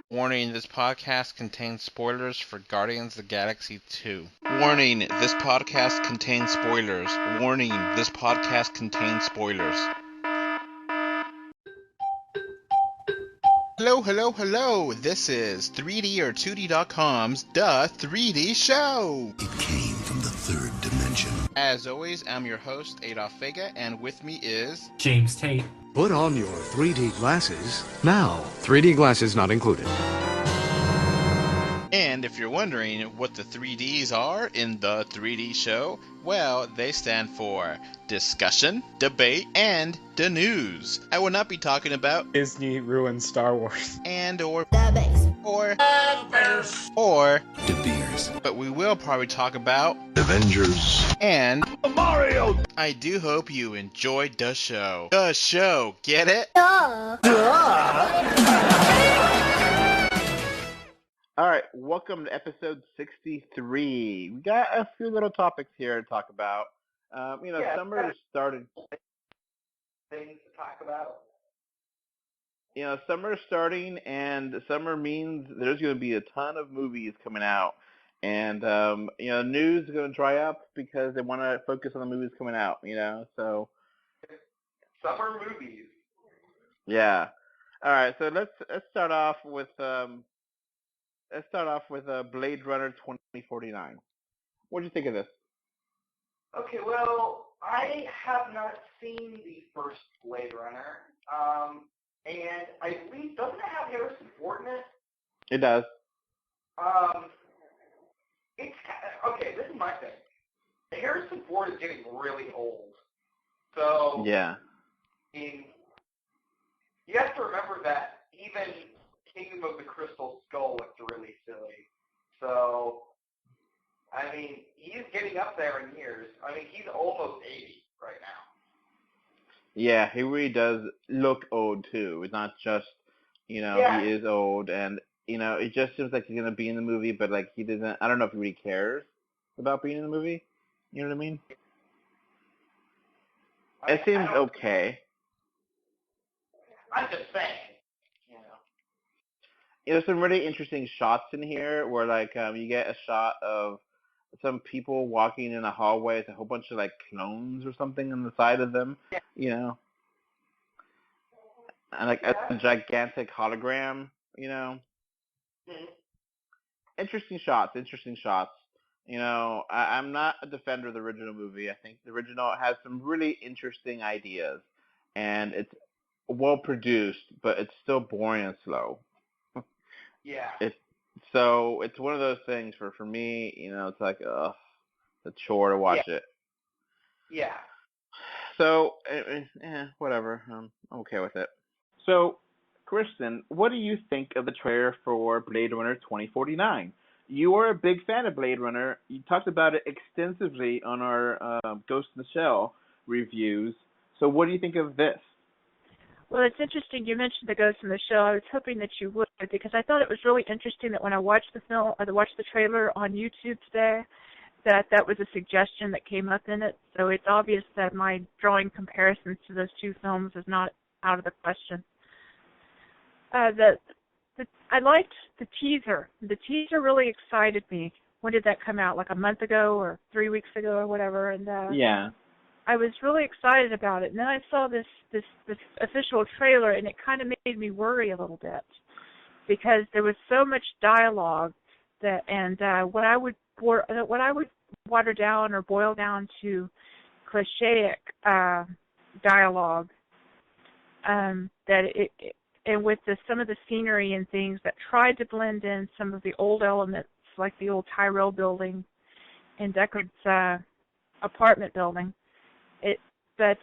Warning, this podcast contains spoilers for Guardians of the Galaxy 2. Warning, this podcast contains spoilers. Warning, this podcast contains spoilers. Hello, hello, hello! This is 3D or 2D.com's The 3D Show! It came from the third dimension. As always, I'm your host, Adolf Vega, and with me is... James Tate. Put on your 3D glasses now. 3D glasses not included. And if you're wondering what the 3Ds are in The 3D Show, well, they stand for discussion, debate, and the news. I will not be talking about Disney ruined Star Wars. and or The base. or De Beers. but we will probably talk about Avengers. and Mario! I do hope you enjoyed the show. The show, get it? Alright, welcome to episode 63. We got a few little topics here to talk about. Summer started. Things to talk about. Summer is starting, and summer means there's going to be a ton of movies coming out. And, news is going to dry up because they want to focus on the movies coming out, so. Summer movies. Yeah. All right, so let's start off with Blade Runner 2049. What do you think of this? Okay, well, I have not seen the first Blade Runner, and I believe, doesn't it have Harrison Ford in it? It does. Okay, this is my thing. Harrison Ford is getting really old, so Yeah. you have to remember that even Kingdom of the Crystal Skull looked really silly. So, I mean, he's getting up there in years. I mean, he's almost 80 right now. Yeah, he really does look old too. It's not just, He is old, and it just seems like he's gonna be in the movie, but like he doesn't. I don't know if he really cares about being in the movie. You know what I mean? It seems okay. I'm just saying. There's some really interesting shots in here where you get a shot of some people walking in a hallway with a whole bunch of clones or something on the side of them, and a gigantic hologram, Mm-hmm. Interesting shots. I'm not a defender of the original movie. I think the original has some really interesting ideas, and it's well produced, but it's still boring and slow. Yeah. So it's one of those things for me, it's like a chore to watch it. Yeah. So, whatever. I'm okay with it. So, Kristen, what do you think of the trailer for Blade Runner 2049? You are a big fan of Blade Runner. You talked about it extensively on our Ghost in the Shell reviews. So what do you think of this? Well, it's interesting you mentioned the Ghost in the Shell. I was hoping that you would, because I thought it was really interesting that when I watched the trailer on YouTube today, that was a suggestion that came up in it. So it's obvious that my drawing comparisons to those two films is not out of the question. I liked the teaser. The teaser really excited me. When did that come out? Like a month ago or 3 weeks ago or whatever? And yeah. I was really excited about it, and then I saw this official trailer, and it kind of made me worry a little bit because there was so much dialogue what I would water down or boil down to clichéic dialogue and with some of the scenery and things that tried to blend in some of the old elements, like the old Tyrell building and Deckard's apartment building. But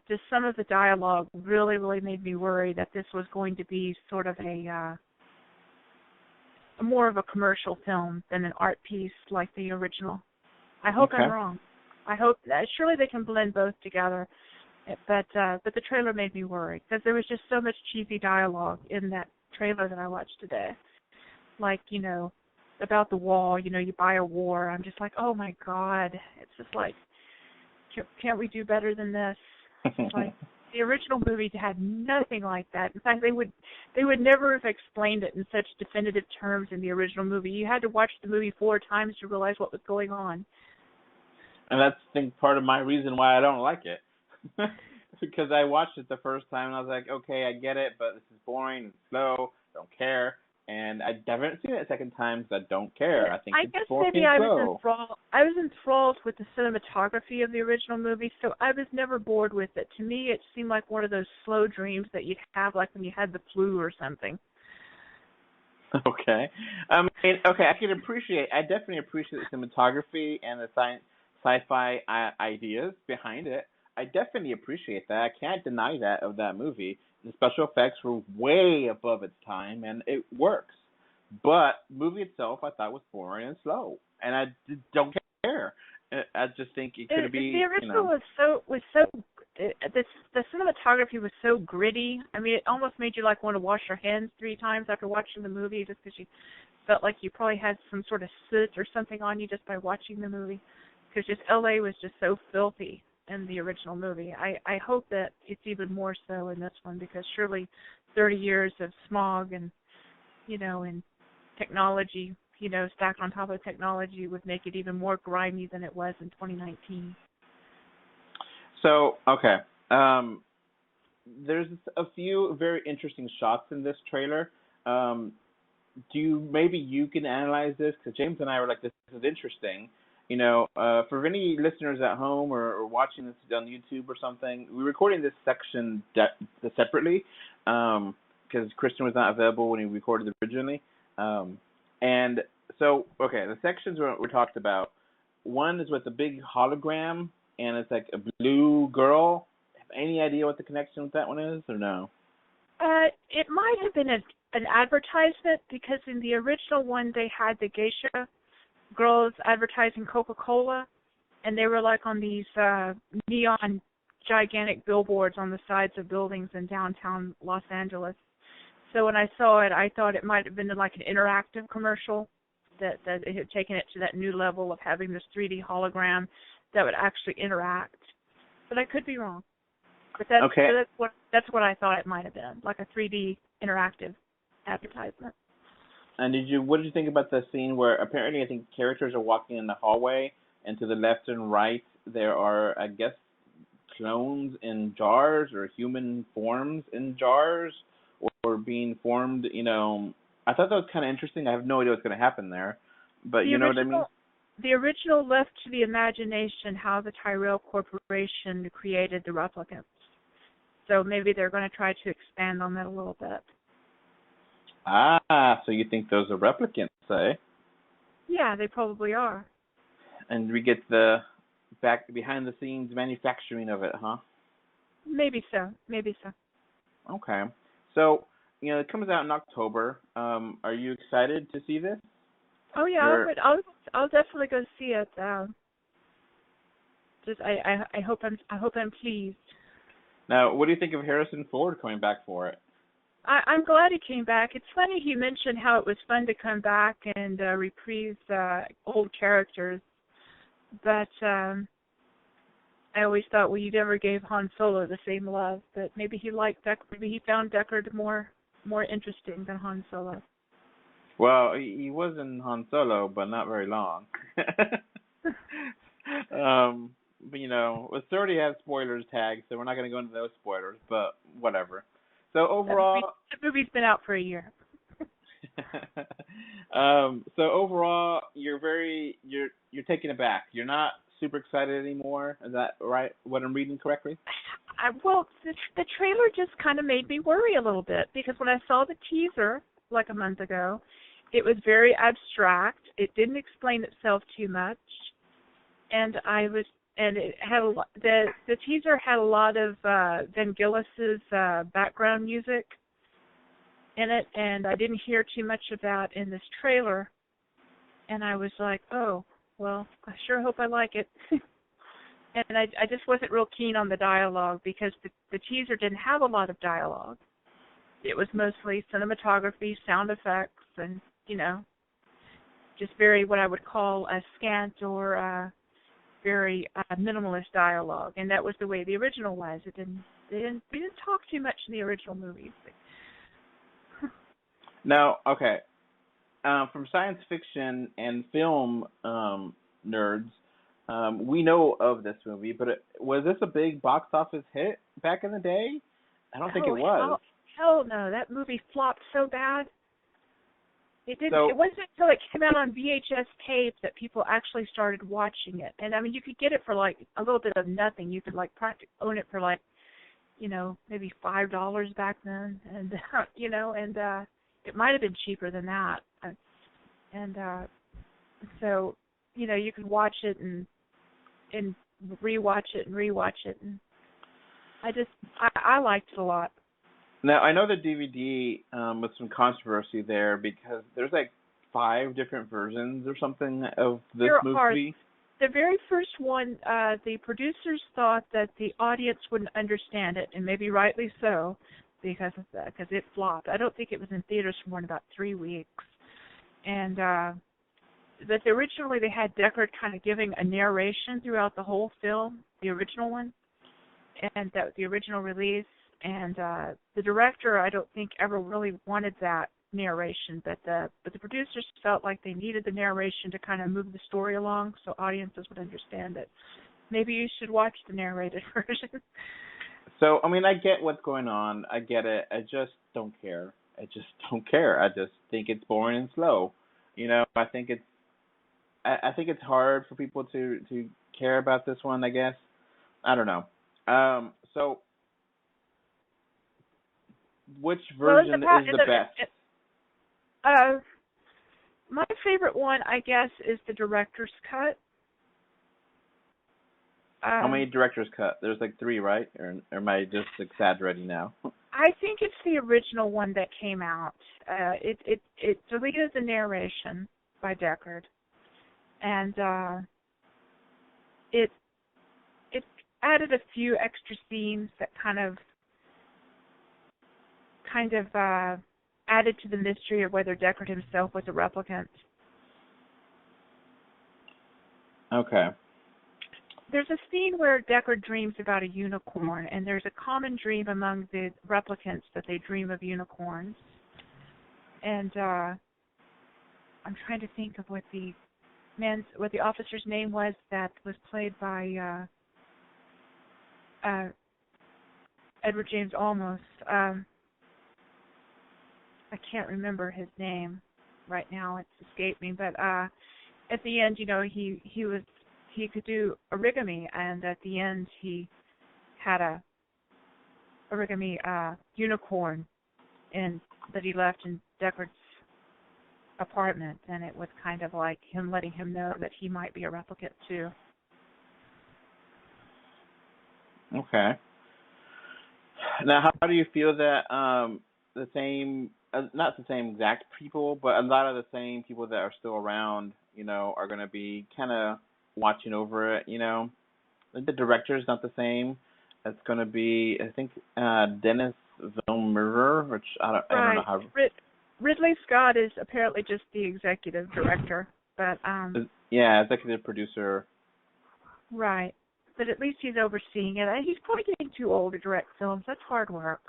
just some of the dialogue really, really made me worry that this was going to be sort of a more of a commercial film than an art piece like the original. I hope I'm wrong. I hope that surely they can blend both together. But the trailer made me worry because there was just so much cheesy dialogue in that trailer that I watched today. Like, about the wall, you buy a war. I'm just like, oh my God. It's just like, can't we do better than this? It's like, The original movie had nothing like that. In fact, they would never have explained it in such definitive terms in the original movie. You had to watch the movie 4 times to realize what was going on. And that's, I think, part of my reason why I don't like it. Because I watched it the first time and I was like, okay, I get it, but this is boring and slow. Don't care. And I haven't seen it a second time because I don't care. I think it's boring and slow. I was enthralled with the cinematography of the original movie, so I was never bored with it. To me, it seemed like one of those slow dreams that you'd have, like when you had the flu or something. Okay. I mean, okay, I definitely appreciate the cinematography and the sci-fi ideas behind it. I definitely appreciate that. I can't deny that of that movie. The special effects were way above its time, and it works. But the movie itself, I thought, was boring and slow, and I don't care. I just think it could be. The original the cinematography was so gritty. I mean, it almost made you like want to wash your hands 3 times after watching the movie, just because you felt like you probably had some sort of soot or something on you just by watching the movie. Because just LA was just so filthy in the original movie. I hope that it's even more so in this one, because surely 30 years of smog and, and technology, stacked on top of technology would make it even more grimy than it was in 2019. So, okay. There's a few very interesting shots in this trailer. Maybe you can analyze this, because James and I were like, this is interesting. For any listeners at home or watching this on YouTube or something, we're recording this section separately because Kristen was not available when we recorded originally. And so, okay, the sections we talked about, one is with a big hologram, and it's like a blue girl. Have any idea what the connection with that one is, or no? It might have been an advertisement, because in the original one they had the geisha girls advertising Coca-Cola, and they were like on these neon gigantic billboards on the sides of buildings in downtown Los Angeles. So when I saw it, I thought it might have been like an interactive commercial, that it had taken it to that new level of having this 3D hologram that would actually interact. But I could be wrong. But that's what I thought it might have been, like a 3D interactive advertisement. And what did you think about the scene where apparently I think characters are walking in the hallway, and to the left and right there are, I guess, clones in jars or human forms in jars or being formed, I thought that was kind of interesting. I have no idea what's going to happen there, but you know what I mean? The original left to the imagination how the Tyrell Corporation created the replicants. So maybe they're going to try to expand on that a little bit. Ah, so you think those are replicants, eh? Yeah, they probably are. And we get behind the scenes manufacturing of it, huh? Maybe so. Okay. So, it comes out in October. Are you excited to see this? Oh yeah, I'll definitely go see it. I hope I'm pleased. Now, what do you think of Harrison Ford coming back for it? I'm glad he came back. It's funny he mentioned how it was fun to come back and reprise old characters, but I always thought, well, you never gave Han Solo the same love. But maybe he found Deckard more interesting than Han Solo. Well, he was in Han Solo, but not very long. But it already has spoilers tagged, so we're not going to go into those spoilers. But whatever. So overall, the movie's been out for a year. So overall, you're taken aback. You're not super excited anymore. Is that right? What I'm reading correctly? Well, the trailer just kind of made me worry a little bit, because when I saw the teaser like a month ago, it was very abstract. It didn't explain itself too much, and it had the teaser had a lot of Vangelis's background music in it, and I didn't hear too much about in this trailer. And I was like, oh, well, I sure hope I like it. And I just wasn't real keen on the dialogue, because the teaser didn't have a lot of dialogue. It was mostly cinematography, sound effects, and, just very what I would call a scant or very minimalist dialogue. And that was the way the original was. It They didn't talk too much in the original movies. Now, okay, from science fiction and film nerds, we know of this movie, but was this a big box office hit back in the day? I don't think it was. Hell no, that movie flopped so bad. It didn't. So, it wasn't until it came out on VHS tape that people actually started watching it. And I mean, you could get it for like a little bit of nothing. You could like practically own it for like, maybe $5 back then, and and it might have been cheaper than that. And so, you could watch it and rewatch it and rewatch it, and I liked it a lot. now, I know the DVD with some controversy there because there's like 5 different versions or something of this movie. The very first one, the producers thought that the audience wouldn't understand it, and maybe rightly so, because of that, because it flopped. I don't think it was in theaters for more than about 3 weeks. And but originally they had Deckard kind of giving a narration throughout the whole film, the original one, and that was the original release. And the director, I don't think, ever really wanted that narration, but the producers felt like they needed the narration to kind of move the story along so audiences would understand it. Maybe you should watch the narrated version. So, I mean, I get what's going on. I get it. I just don't care. I just think it's boring and slow. I think it's hard for people to care about this one, I guess. I don't know. So which version is the best? My favorite one, I guess, is the director's cut. How many director's cut? There's like 3, right? Or am I just exaggerating now? I think it's the original one that came out. It deleted the narration by Deckard, and it added a few extra scenes that kind of added to the mystery of whether Deckard himself was a replicant. Okay. There's a scene where Deckard dreams about a unicorn, and there's a common dream among the replicants that they dream of unicorns. And I'm trying to think of what the officer's name was that was played by Edward James Olmos. I can't remember his name right now. It's escaped me. But at the end, he could do origami, and at the end he had a origami unicorn that he left in Deckard's apartment, and it was kind of like him letting him know that he might be a replicant too. Okay. Now, how do you feel that the same, not the same exact people, but a lot of the same people that are still around, are going to be kind of watching over it, The director's not the same. It's going to be, I think, Dennis Villeneuve, which I don't know how. Ridley Scott is apparently just the executive director, but yeah, executive producer. Right, but at least he's overseeing it. And he's probably getting too old to direct films. That's hard work.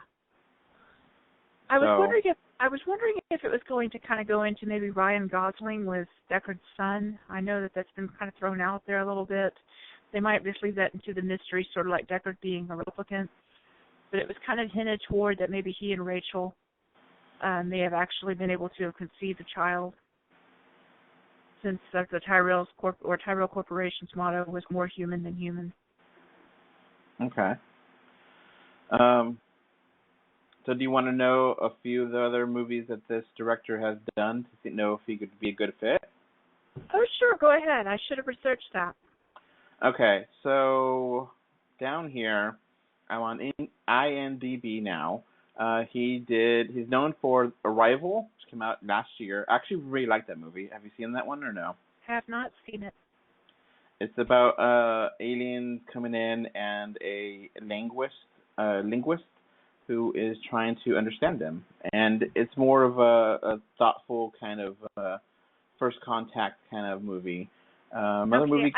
I was wondering if it was going to kind of go into maybe Ryan Gosling with Deckard's son. I know that's been kind of thrown out there a little bit. They might just leave that into the mystery, sort of like Deckard being a replicant. But it was kind of hinted toward that maybe he and Rachel may have actually been able to have conceived a child, since the Tyrell Corporation's motto was more human than human. Okay. So do you want to know a few of the other movies that this director has done to know if he could be a good fit? Oh, sure. Go ahead. I should have researched that. Okay. So down here, I'm on IMDb now. He's known for Arrival, which came out last year. I actually really like that movie. Have you seen that one or no? Have not seen it. It's about aliens coming in and a linguist who is trying to understand them. And it's more of a thoughtful kind of first contact kind of movie. Movie.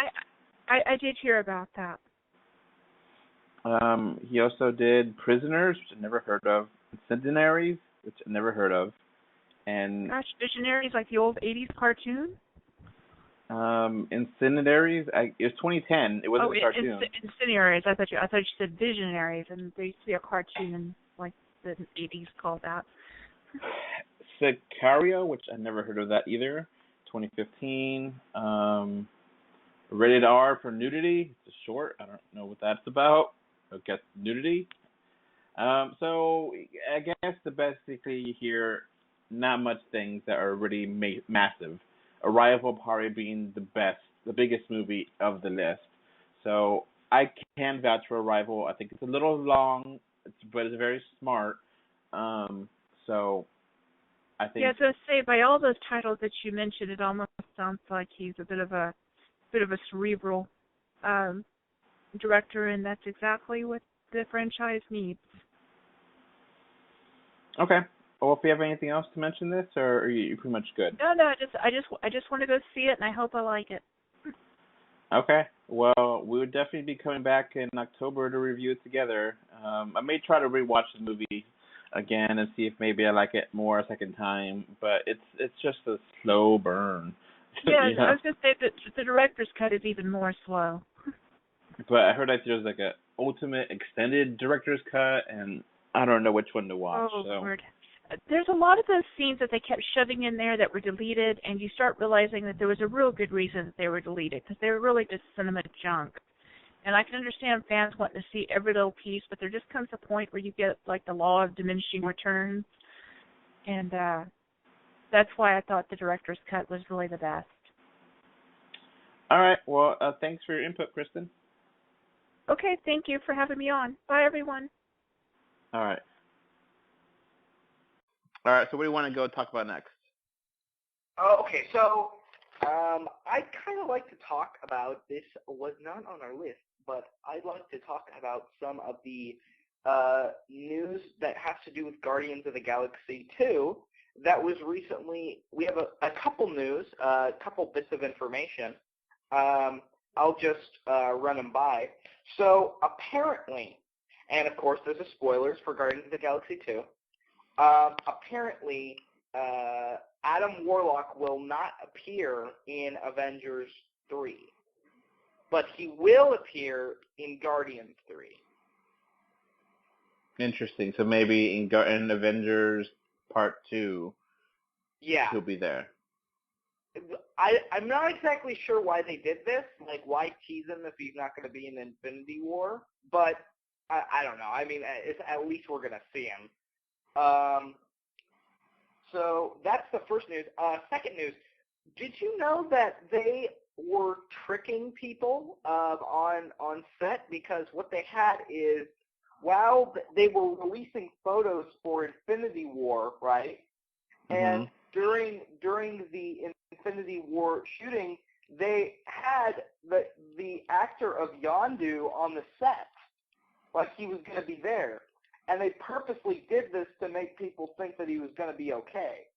I did hear about that. He also did Prisoners, which I never heard of, Incendiaries, which I never heard of, and Gosh, Visionaries, like the old 80s cartoon? Incendiaries. It was 2010. It wasn't a cartoon. Incendiaries. I thought you said Visionaries, and there used to be a cartoon in like the 80s called that. Sicario, which I never heard of that either. 2015. Rated R for nudity. It's a short. I don't know what that's about. I guess nudity. So I guess basically here, not much things that are really massive. Arrival probably being the biggest movie of the list. So I can vouch for Arrival. I think it's a little long, but it's very smart. So I think. Yeah, to say by all those titles that you mentioned, it almost sounds like he's a bit of a cerebral director, and that's exactly what the franchise needs. Okay. Well, if you have anything else to mention this, or are you pretty much good? No, I just want to go see it, and I hope I like it. Okay. Well, we would definitely be coming back in October to review it together. I may try to rewatch the movie again and see if maybe I like it more a second time, but it's just a slow burn. Yeah, you know? I was going to say that the director's cut is even more slow. But I heard that there's like a ultimate extended director's cut, and I don't know which one to watch. Oh, so. Lord. There's a lot of those scenes that they kept shoving in there that were deleted, and you start realizing that there was a real good reason that they were deleted, because they were really just cinema junk. And I can understand fans wanting to see every little piece, but there just comes a point where you get like the law of diminishing returns, and that's why I thought the director's cut was really the best. All right. Well, thanks for your input, Kristen. Okay, thank you for having me on. Bye, everyone. All right. All right. So what do you want to go talk about next? Oh, okay. So I'd kind of like to talk about, this was not on our list, but I'd like to talk about some of the news that has to do with Guardians of the Galaxy 2 that was recently. We have a couple news, a couple bits of information. I'll just run them by. So apparently, and of course there's a spoilers for Guardians of the Galaxy 2, apparently Adam Warlock will not appear in Avengers 3, but he will appear in Guardians 3. Interesting. So maybe in Avengers Part 2, Yeah. he'll be there. I'm not exactly sure why they did this, like why tease him if he's not going to be in Infinity War, but I don't know. I mean, at least we're going to see him. So that's the first news. Second news, did you know that they were tricking people on set? Because what they had is, while they were releasing photos for Infinity War, right? Mm-hmm. And during the Infinity War shooting, they had the actor of Yondu on the set, like he was going to be there. And they purposely did this to make people think that he was going to be okay.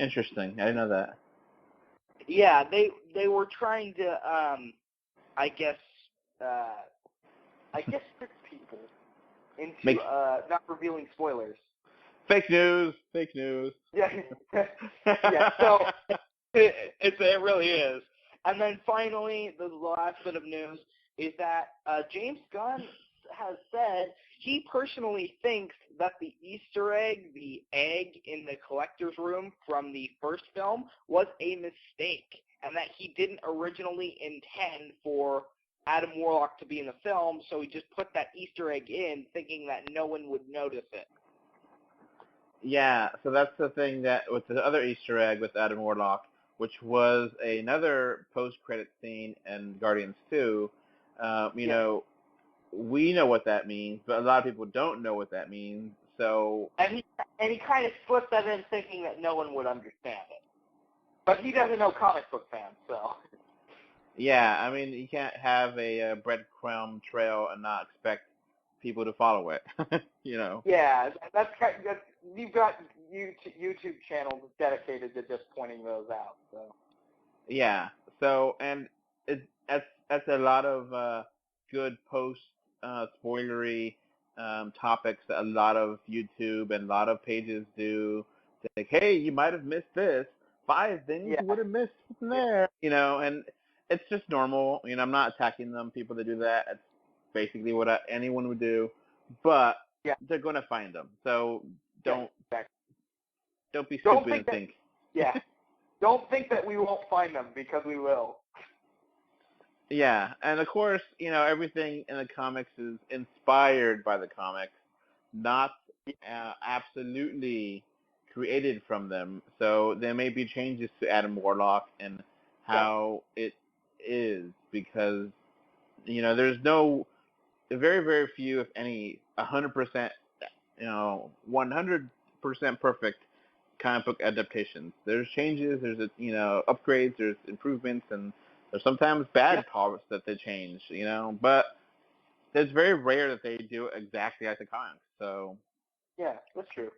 Interesting. I didn't know that. Yeah, they were trying to, I guess trick people into not revealing spoilers. Fake news. Fake news. Yeah, yeah. So it really is. And then finally, the last bit of news is that James Gunn has said he personally thinks that the Easter egg, the egg in the collector's room from the first film, was a mistake, and that he didn't originally intend for Adam Warlock to be in the film, so he just put that Easter egg in thinking that no one would notice it. Yeah, so that's the thing that with the other Easter egg with Adam Warlock, which was another post-credit scene in Guardians 2. You know, we know what that means, but a lot of people don't know what that means. So and he kind of slipped that in thinking that no one would understand it, but he doesn't know comic book fans, so. Yeah, I mean, you can't have a breadcrumb trail and not expect people to follow it. You know. Yeah, that's you've got YouTube channels dedicated to just pointing those out. So. Yeah. So and that's a lot of good post spoilery topics that a lot of YouTube and a lot of pages do. Like, hey, you might have missed this. 5 things you would have missed from there. And it's just normal. I'm not attacking them. People that do that, it's basically what anyone would do. But they're going to find them. So don't be stupid and think. Yeah. Don't think that we won't find them, because we will. Yeah, and of course, everything in the comics is inspired by the comics, not absolutely created from them. So there may be changes to Adam Warlock and how it is, because there's very, very few, if any, 100%, 100% perfect comic book adaptations. There's changes, there's upgrades, there's improvements, and there's sometimes bad parts that they change, but it's very rare that they do it exactly like the comics. So yeah, that's true.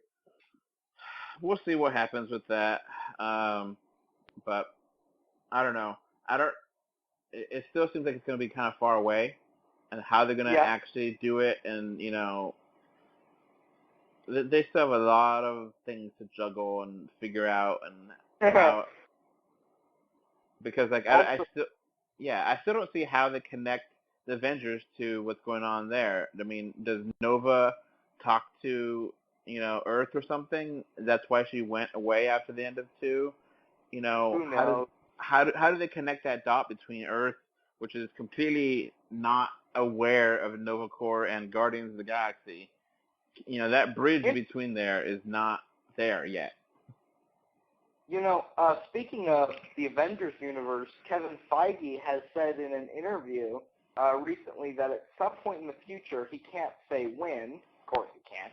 We'll see what happens with that. But I don't know. It still seems like it's going to be kind of far away, and how they're going to actually do it, and they still have a lot of things to juggle and figure out, and how. Because I still don't see how they connect the Avengers to what's going on there. I mean, does Nova talk to Earth or something? That's why she went away after the end of 2. Who knows? How do they connect that dot between Earth, which is completely not aware of Nova Corps, and Guardians of the Galaxy? That bridge between there is not there yet. Speaking of the Avengers universe, Kevin Feige has said in an interview recently that at some point in the future, he can't say when, of course he can't,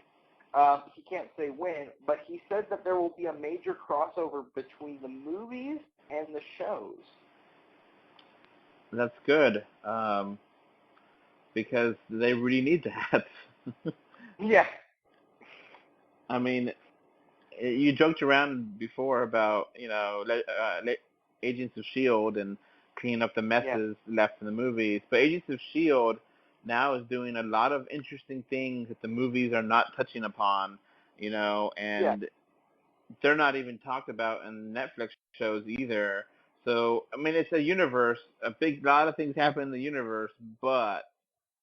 he can't say when, but he said that there will be a major crossover between the movies and the shows. That's good, because they really need that. Yeah. I mean, you joked around before about, Agents of S.H.I.E.L.D. and cleaning up the messes left in the movies. But Agents of S.H.I.E.L.D. now is doing a lot of interesting things that the movies are not touching upon, and they're not even talked about in Netflix shows either. So, I mean, it's a universe. A lot of things happen in the universe, but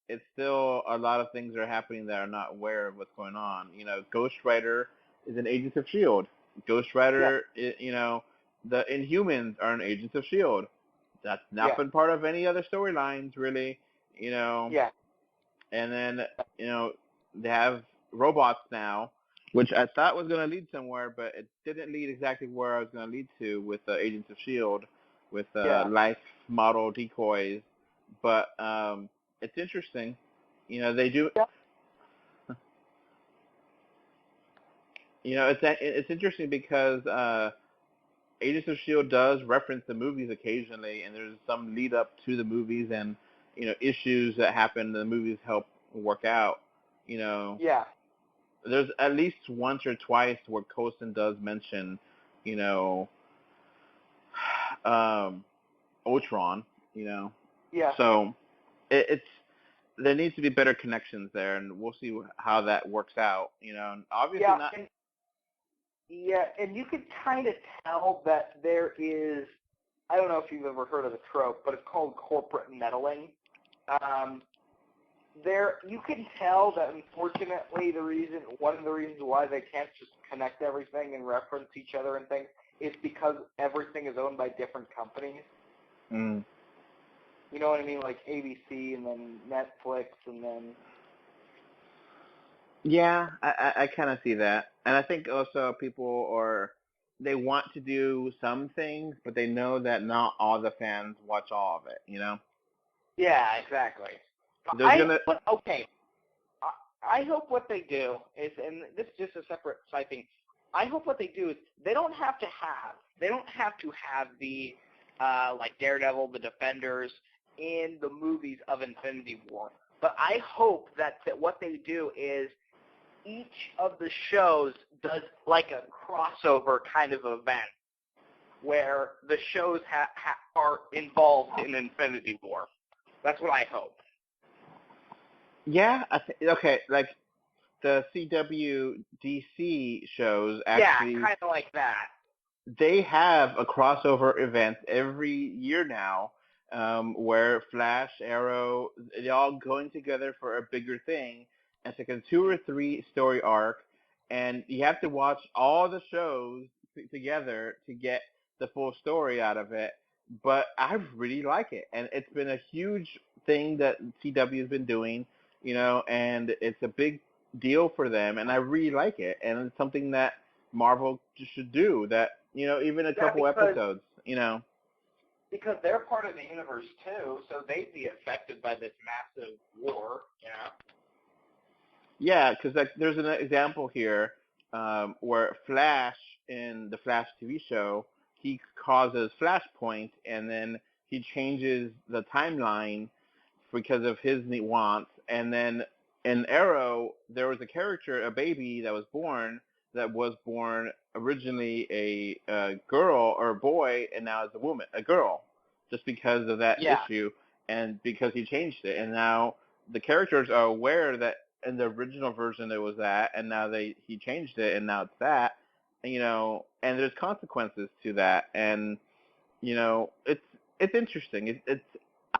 it's still a lot of things are happening that are not aware of what's going on. Ghost Rider is an Agents of S.H.I.E.L.D. Ghost Rider, the Inhumans are an Agents of S.H.I.E.L.D. That's not been part of any other storylines, really, Yeah. And then, they have robots now, which I thought was going to lead somewhere, but it didn't lead exactly where I was going to lead to with Agents of S.H.I.E.L.D., with life model decoys. But it's interesting. They do... It's interesting because Agents of S.H.I.E.L.D. does reference the movies occasionally, and there's some lead up to the movies, and issues that happen the movies help work out. Yeah. There's at least once or twice where Coulson does mention, Ultron. Yeah. So it's there needs to be better connections there, and we'll see how that works out. And obviously not. And you could kind of tell that there is, I don't know if you've ever heard of the trope, but it's called corporate meddling. You can tell that, unfortunately, one of the reasons why they can't just connect everything and reference each other and things is because everything is owned by different companies. Mm. You know what I mean? Like ABC and then Netflix and then... Yeah, I kind of see that. And I think also they want to do some things, but they know that not all the fans watch all of it, Yeah, exactly. I hope what they do is, and this is just a separate side thing, I hope what they do is they don't have to have the, like Daredevil, the Defenders, in the movies of Infinity War. But I hope that what they do is each of the shows does like a crossover kind of event where the shows are involved in Infinity War. That's what I hope. Yeah, okay, like the CW DC shows Yeah, actually kind of like that. they have a crossover event every year now, where Flash, Arrow, they're all going together for a bigger thing. It's like a 2 or 3 story arc, and you have to watch all the shows together to get the full story out of it. But I really like it, and it's been a huge thing that CW has been doing, and it's a big deal for them, and I really like it, and it's something that Marvel should do that, even a couple episodes. Because they're part of the universe too, so they'd be affected by this massive war. Yeah, because like there's an example here where Flash in the Flash TV show, he causes Flashpoint, and then he changes the timeline because of his wants. And then in Arrow, there was a character, a baby that was born originally a girl or a boy, and now is a woman, a girl, just because of that issue, and because he changed it. And now the characters are aware that in the original version it was that, and now he changed it, and now it's that. And there's consequences to that, and it's interesting.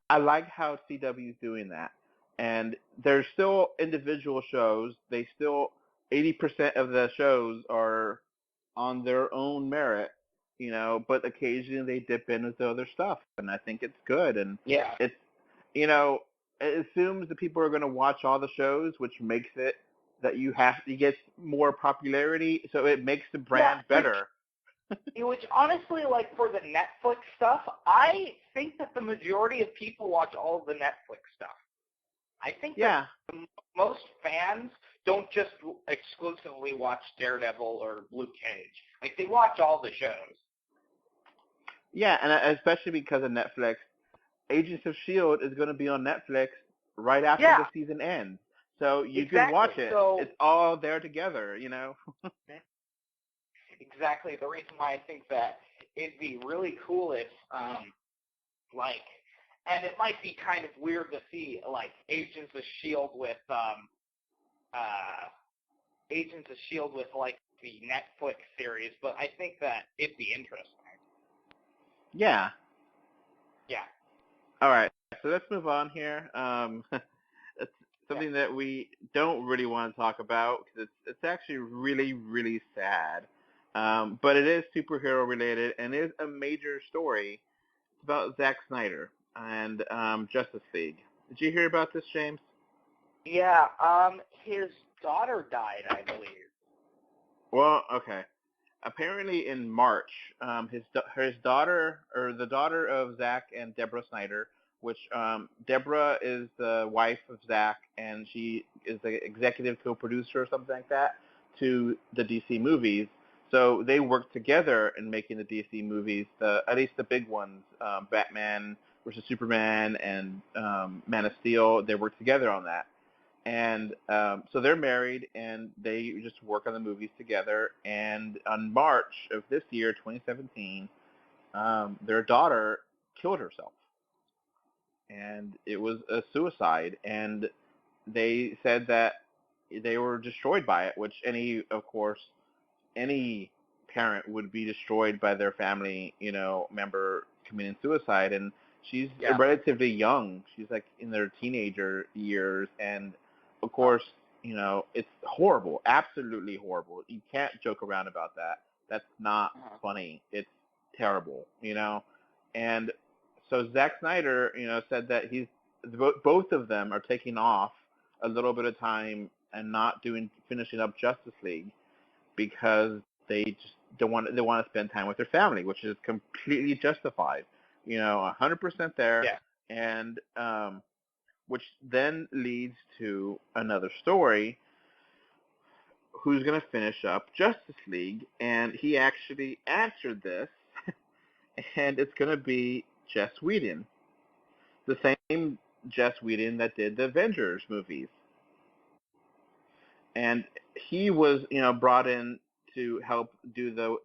I like how CW is doing that, and there's still individual shows. They still 80% of the shows are on their own merit, but occasionally they dip in with the other stuff, and I think it's good. And it's it assumes that people are going to watch all the shows, which makes it that you get more popularity, so it makes the brand better. Which honestly, like for the Netflix stuff, I think that the majority of people watch all of the Netflix stuff. I think that most fans don't just exclusively watch Daredevil or Luke Cage. Like, they watch all the shows. Yeah, and especially because of Netflix, Agents of S.H.I.E.L.D. is going to be on Netflix right after the season ends. So you can watch it. So, it's all there together, Exactly. The reason why I think that it'd be really cool if, and it might be kind of weird to see, like, Agents of S.H.I.E.L.D. with, like, the Netflix series, but I think that it'd be interesting. Yeah. Yeah. All right. So let's move on here. It's something that we don't really want to talk about because it's actually really, really sad. But it is superhero related, and it is a major story. It's about Zack Snyder and Justice League. Did you hear about this, James? Yeah. His daughter died, I believe. Well, okay. Apparently in March, his daughter, or the daughter of Zack and Deborah Snyder, which Deborah is the wife of Zack, and she is the executive co-producer or something like that to the DC movies. So they worked together in making the DC movies, at least the big ones, Batman versus Superman and Man of Steel. They worked together on that. And so they're married, and they just work on the movies together. And on March of this year, 2017, their daughter killed herself. And it was a suicide. And they said that they were destroyed by it, which any parent would be destroyed by their family, member committing suicide. And she's relatively young. She's like in their teenager years, and of course, it's horrible, absolutely horrible. You can't joke around about that. That's not funny. It's terrible, And so Zack Snyder, said that both of them are taking off a little bit of time and not finishing up Justice League because they just they want to spend time with their family, which is completely justified. 100% there. Yeah. And which then leads to another story. Who's going to finish up Justice League? And he actually answered this, and it's going to be Joss Whedon, the same Joss Whedon that did the Avengers movies. And he was, brought in to help do the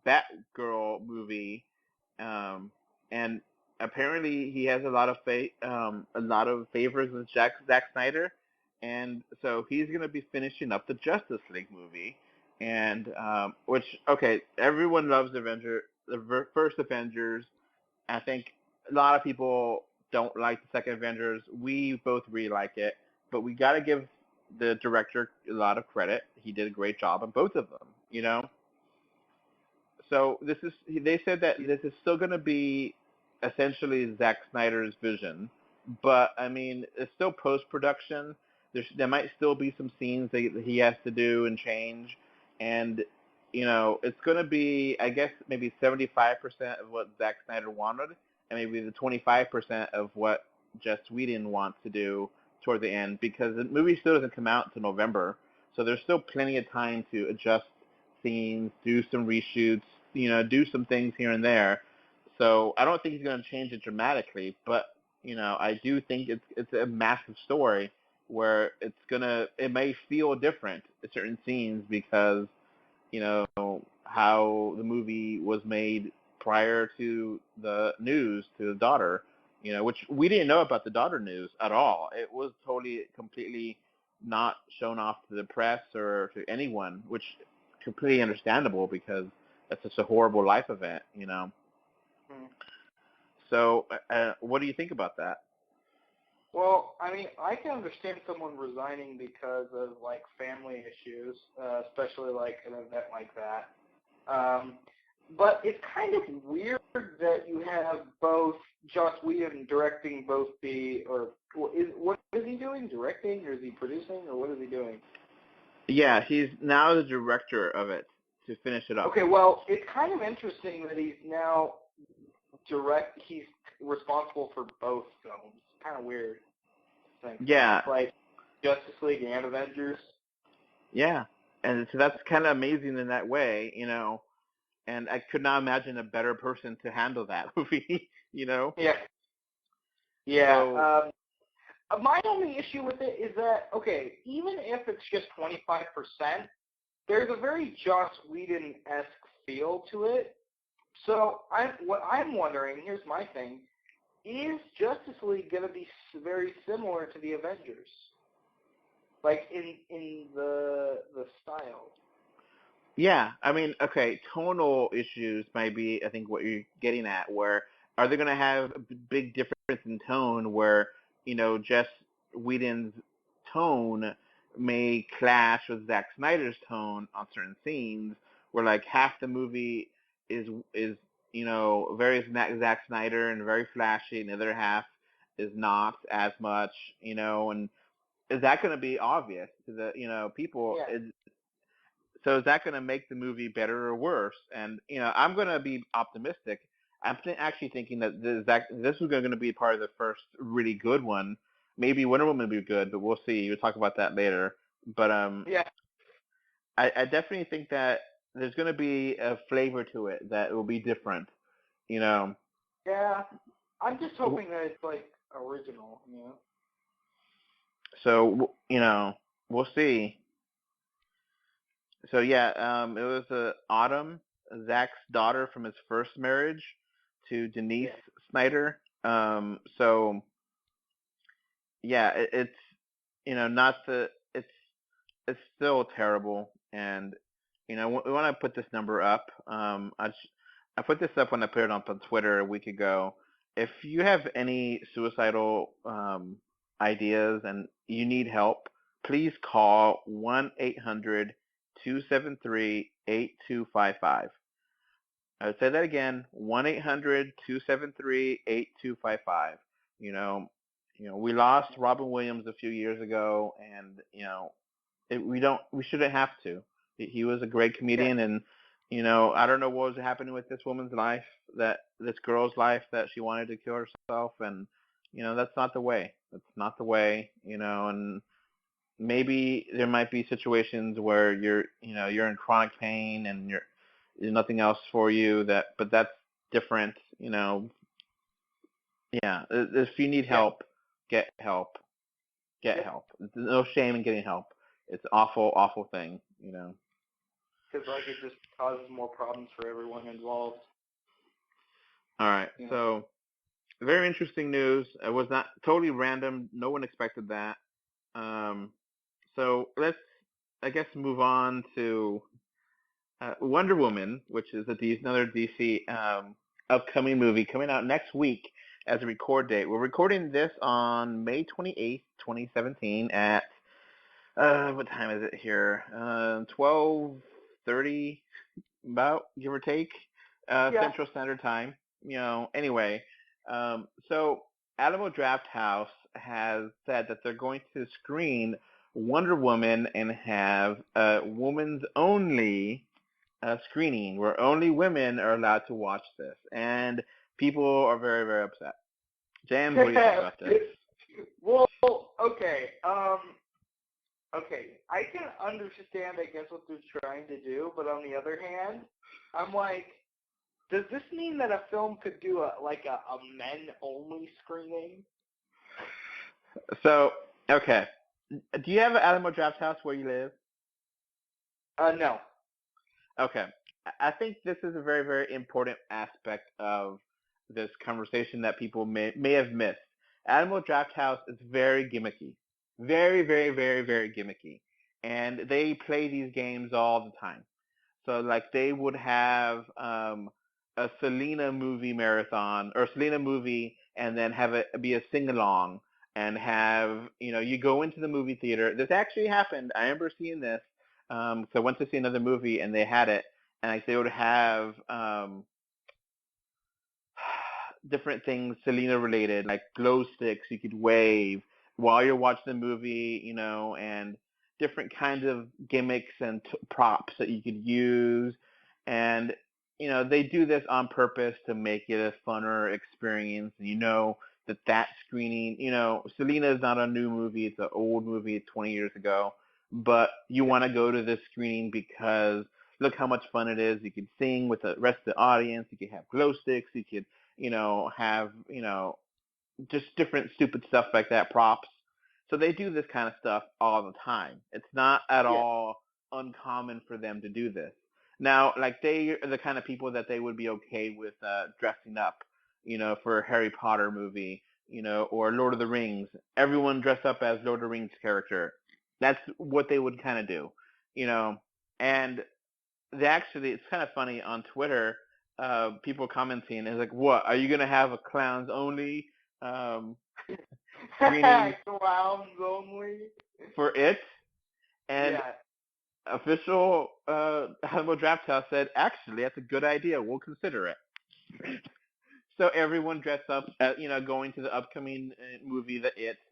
Batgirl movie, and apparently he has a lot of favors with Zack Snyder, and so he's going to be finishing up the Justice League movie, and which okay, everyone loves first Avengers. I think a lot of people don't like the second Avengers. We both really like it, but we got to give the director a lot of credit. He did a great job on both of them, you know. So they said that this is still going to be essentially Zack Snyder's vision, but I mean, it's still post-production. There might still be some scenes that he has to do and change, and you know, it's going to be, I guess, maybe 75% of what Zack Snyder wanted, and maybe the 25% of what Joss Whedon wants to do toward the end, because the movie still doesn't come out until November, so there's still plenty of time to adjust scenes, do some reshoots, you know, do some things here and there. So I don't think he's going to change it dramatically, but you know, I do think it's a massive story where it may feel different in certain scenes because you know how the movie was made prior to the news to the daughter, you know, which we didn't know about the daughter news at all. It was totally, completely not shown off to the press or to anyone, which completely understandable because that's just a horrible life event, you know. Hmm. So, what do you think about that? Well, I mean, I can understand someone resigning because of like family issues, especially like an event like that. But it's kind of weird that you have both Joss Whedon directing both what is he doing? Directing, or is he producing, or what is he doing? Yeah, he's now the director of it to finish it up. Okay, well, it's kind of interesting that he's now he's responsible for both films. Kind of weird. Yeah. Like Justice League and Avengers. Yeah, and so that's kind of amazing in that way, you know. And I could not imagine a better person to handle that movie, you know. Yeah. Yeah. So, my only issue with it is that, okay, even if it's just 25%, there's a very Joss Whedon-esque feel to it. So what I'm wondering, here's my thing, is Justice League going to be very similar to the Avengers? Like in the style? yeah, I mean, okay, tonal issues might be, I think, what you're getting at, where are they going to have a big difference in tone where, you know, Joss Whedon's tone may clash with Zack Snyder's tone on certain scenes, where like half the movie is you know, very Zack Snyder and very flashy, and the other half is not as much, you know, and is that going to be obvious to the, you know, people? Yeah. So is that going to make the movie better or worse? And you know, I'm going to be optimistic. I'm actually thinking that this is going to be part of the first really good one. Maybe Wonder Woman will be good, but we'll see. We'll talk about that later. But Yeah. I definitely think that there's going to be a flavor to it that will be different. You know. Yeah. I'm just hoping that it's like original, you know. So you know, we'll see. So yeah, it was Autumn, Zach's daughter from his first marriage, to Denise Snyder. So yeah, it's you know not the it's still terrible, and you know when I put this number up, I put this up when I put it on Twitter a week ago. If you have any suicidal ideas and you need help, please call 1-800-273-8255. I would say that again, 1-800-273-8255. You know, we lost Robin Williams a few years ago, and you know, we shouldn't have to. He was a great comedian, and you know, I don't know what was happening with this woman's life, this girl's life, that she wanted to kill herself, and you know, that's not the way. That's not the way, you know, and maybe there might be situations where you're in chronic pain and there's nothing else for you, but that's different, you know. Yeah, if you need help, get help. Get help. There's no shame in getting help. It's an awful, awful thing, you know. Because like it just causes more problems for everyone involved. All right, Yeah. so Very interesting news. It was not totally random. No one expected that. Um, so let's, I guess, move on to Wonder Woman, which is another DC upcoming movie coming out next week as a record date. We're recording this on May 28th, 2017 at, what time is it here? 12:30, about, give or take, Central Standard Time. Anyway, so Alamo Drafthouse has said that they're going to screen Wonder Woman and have a woman's only screening where only women are allowed to watch this, and people are very, very upset. James, what do you think about this? Well, okay. Okay, I can understand, I guess, what they're trying to do, but on the other hand, I'm like, does this mean that a film could do a men-only screening? So, okay. Do you have an Alamo Drafthouse where you live? No. Okay. I think this is a very, very important aspect of this conversation that people may have missed. Alamo Drafthouse is very gimmicky. Very, very, very, very gimmicky. And they play these games all the time. So, like, they would have a Selena movie marathon, or Selena movie, and then have it be a sing-along, and have, you go into the movie theater. This actually happened. I remember seeing this. So I went to see another movie, and they had it, and like they would have different things Selena related, like glow sticks you could wave while you're watching the movie, and different kinds of gimmicks and props that you could use. And, they do this on purpose to make it a funner experience. And that screening, Selena is not a new movie. It's an old movie 20 years ago. But you want to go to this screening because look how much fun it is. You can sing with the rest of the audience. You can have glow sticks. You could have, just different stupid stuff like that, props. So they do this kind of stuff all the time. It's not at all uncommon for them to do this. Now, like, they are the kind of people that they would be okay with dressing up, for a Harry Potter movie, or Lord of the Rings. Everyone dress up as Lord of the Rings character. That's what they would kind of do, and it's kind of funny on Twitter, people commenting is like, what, are you going to have a clowns only screening Clowns only for it? And official Alamo Drafthouse said, actually, that's a good idea. We'll consider it. So everyone dressed up, going to the upcoming movie,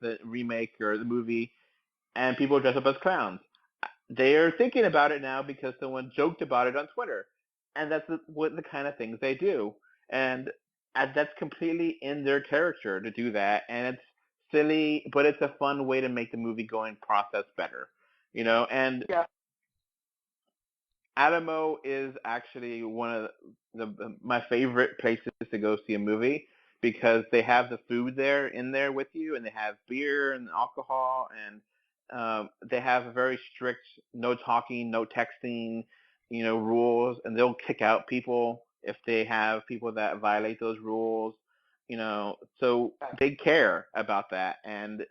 the remake or the movie, and people dress up as clowns. They are thinking about it now because someone joked about it on Twitter, and that's what the kind of things they do, and that's completely in their character to do that, and it's silly, but it's a fun way to make the movie going process better, and Alamo is actually one of my favorite places to go see a movie because they have the food in there with you, and they have beer and alcohol, and they have a very strict no talking, no texting, rules, and they'll kick out people if they have people that violate those rules, so they care about that, and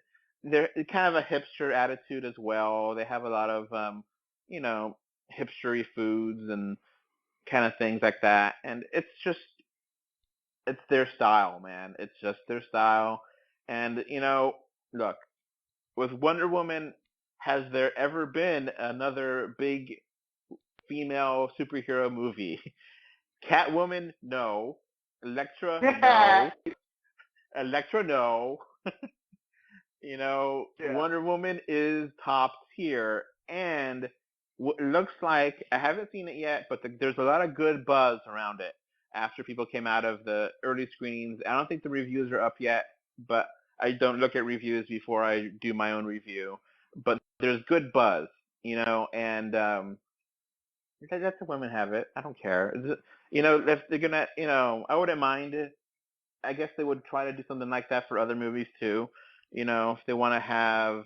they're kind of a hipster attitude as well. They have a lot of, hipstery foods and kind of things like that, and it's their style, man. It's just their style, and look, with Wonder Woman, has there ever been another big female superhero movie? Catwoman, no. Elektra, no. Elektra, no. Wonder Woman is top tier, and what looks like, I haven't seen it yet, but there's a lot of good buzz around it after people came out of the early screenings. I don't think the reviews are up yet, but I don't look at reviews before I do my own review. But there's good buzz, and let the women have it. I don't care. If they're gonna, I wouldn't mind it. I guess they would try to do something like that for other movies too. If they want to have,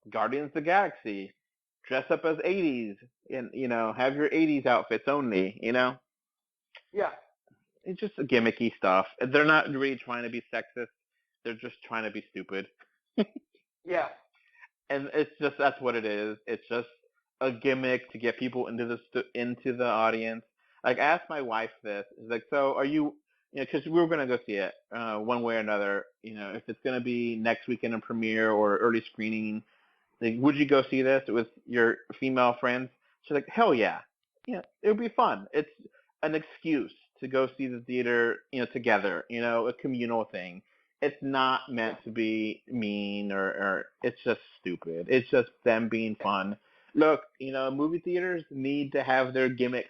Guardians of the Galaxy, dress up as 80s, and have your 80s outfits only. Yeah. it's just gimmicky stuff. They're not really trying to be sexist. They're just trying to be stupid. Yeah. And it's just that's what it is. It's just a gimmick to get people into the audience. Like, I asked my wife this. It's like, so are you? Because we were gonna go see it one way or another. If it's gonna be next weekend in premiere or early screening, like, would you go see this with your female friends? She's like, hell yeah. It would be fun. It's an excuse to go see the theater, together, a communal thing. It's not meant to be mean or it's just stupid. It's just them being fun. Look, movie theaters need to have their gimmicks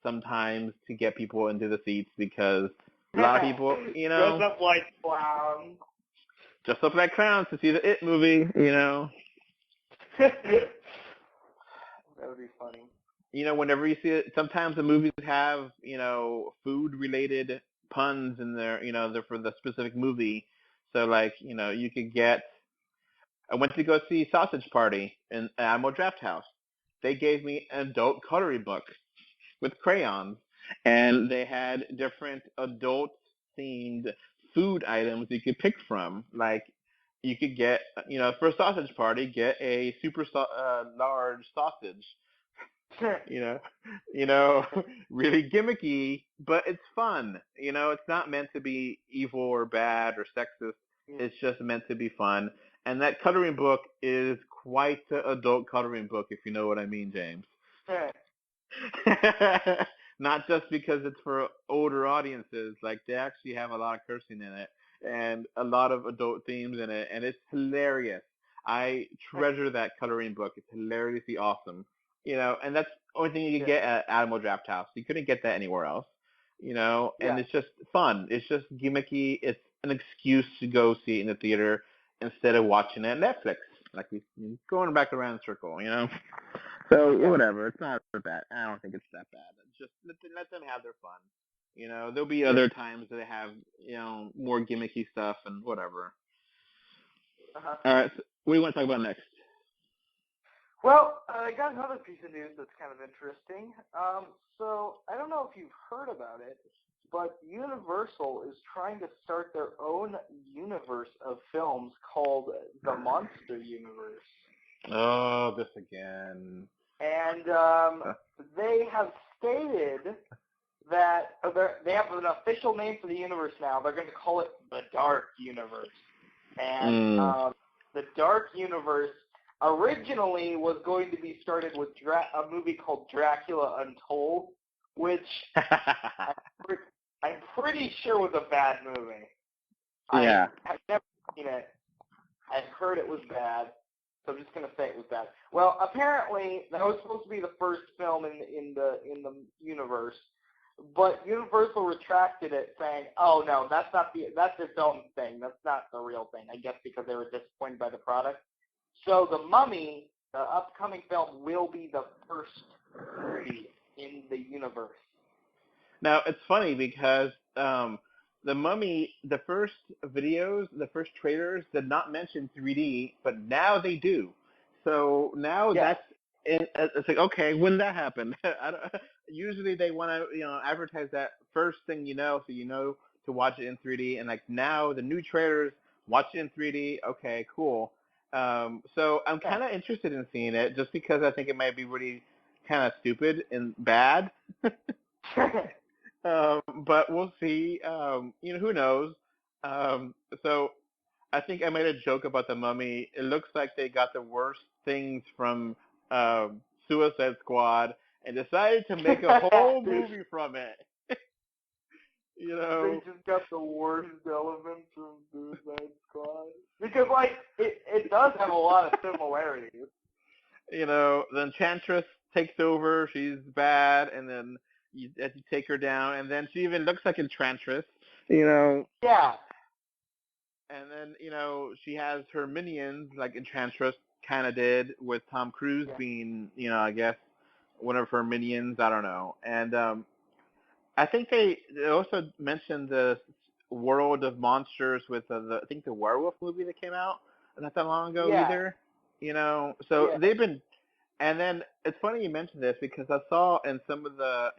sometimes to get people into the seats because a lot of people, Dress up like clowns. just look like clowns to see the It movie, That would be funny. Whenever you see it, sometimes the movies have, food-related puns in there, they're for the specific movie. So, like, you could get, I went to go see Sausage Party in Animal Draft House. They gave me an adult coloring book with crayons, and they had different adult-themed food items you could pick from. Like, you could get, for a sausage party, get a super large sausage. Really gimmicky, but it's fun. It's not meant to be evil or bad or sexist. It's just meant to be fun. And that coloring book is quite an adult coloring book, if you know what I mean, James. Not just because it's for older audiences. Like, they actually have a lot of cursing in it and a lot of adult themes in it, and it's hilarious. I treasure that coloring book. It's hilariously awesome. And that's the only thing you can get at Animal Draft House. You couldn't get that anywhere else. And it's just fun. It's just gimmicky. It's an excuse to go see it in the theater instead of watching it on Netflix. Like, we going back around in a circle, So, whatever. It's not that bad. I don't think it's that bad. Just let them have their fun. There'll be other times that they have, more gimmicky stuff and whatever. Uh-huh. All right. So what do you want to talk about next? Well, I got another piece of news that's kind of interesting. So I don't know if you've heard about it, but Universal is trying to start their own universe of films called the Monster Universe. Oh, this again. And they have stated that they have an official name for the universe now. They're going to call it the Dark Universe. And the Dark Universe originally was going to be started with a movie called Dracula Untold, which I'm pretty sure was a bad movie. Yeah. I've never seen it. I've heard it was bad, so I'm just going to say it was bad. Well, apparently that was supposed to be the first film in the universe, but Universal retracted it, saying, "Oh no, that's its own thing. That's not the real thing." I guess because they were disappointed by the product. So The Mummy, the upcoming film, will be the first movie in the universe. Now, it's funny because The Mummy, the first videos, the first trailers did not mention 3D, but now they do. So now it's like, okay, when did that happen? Usually they want to, advertise that first thing so to watch it in 3D. And like now the new trailers, watch it in 3D. Okay, cool. So I'm kind of interested in seeing it just because I think it might be really kind of stupid and bad. But we'll see. Who knows? So I think I made a joke about The Mummy. It looks like they got the worst things from Suicide Squad and decided to make a whole movie from it. They just got the worst elements from Suicide Squad. Because, it does have a lot of similarities. The Enchantress takes over. She's bad, and then you have to take her down, and then she even looks like Enchantress. Yeah. And then, she has her minions, like Enchantress kind of did, with Tom Cruise being, I guess, one of her minions. I don't know. And I think they also mentioned the world of monsters with I think the werewolf movie that came out not that long ago either. So they've been, and then it's funny you mentioned this because I saw in some of the,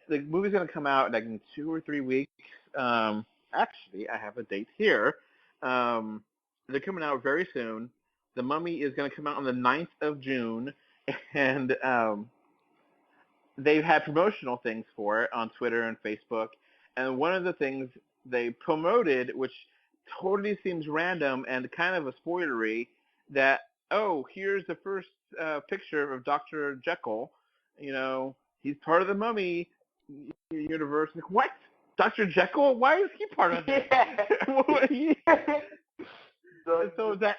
the movie's gonna come out like in 2 or 3 weeks. Actually, I have a date here. They're coming out very soon. The Mummy is gonna come out on the 9th of June, and they've had promotional things for it on Twitter and Facebook. And one of the things they promoted, which totally seems random and kind of a spoilery, that, oh, here's the first picture of Dr. Jekyll. He's part of the Mummy universe. Like, what? Dr. Jekyll? Why is he part of it? So is that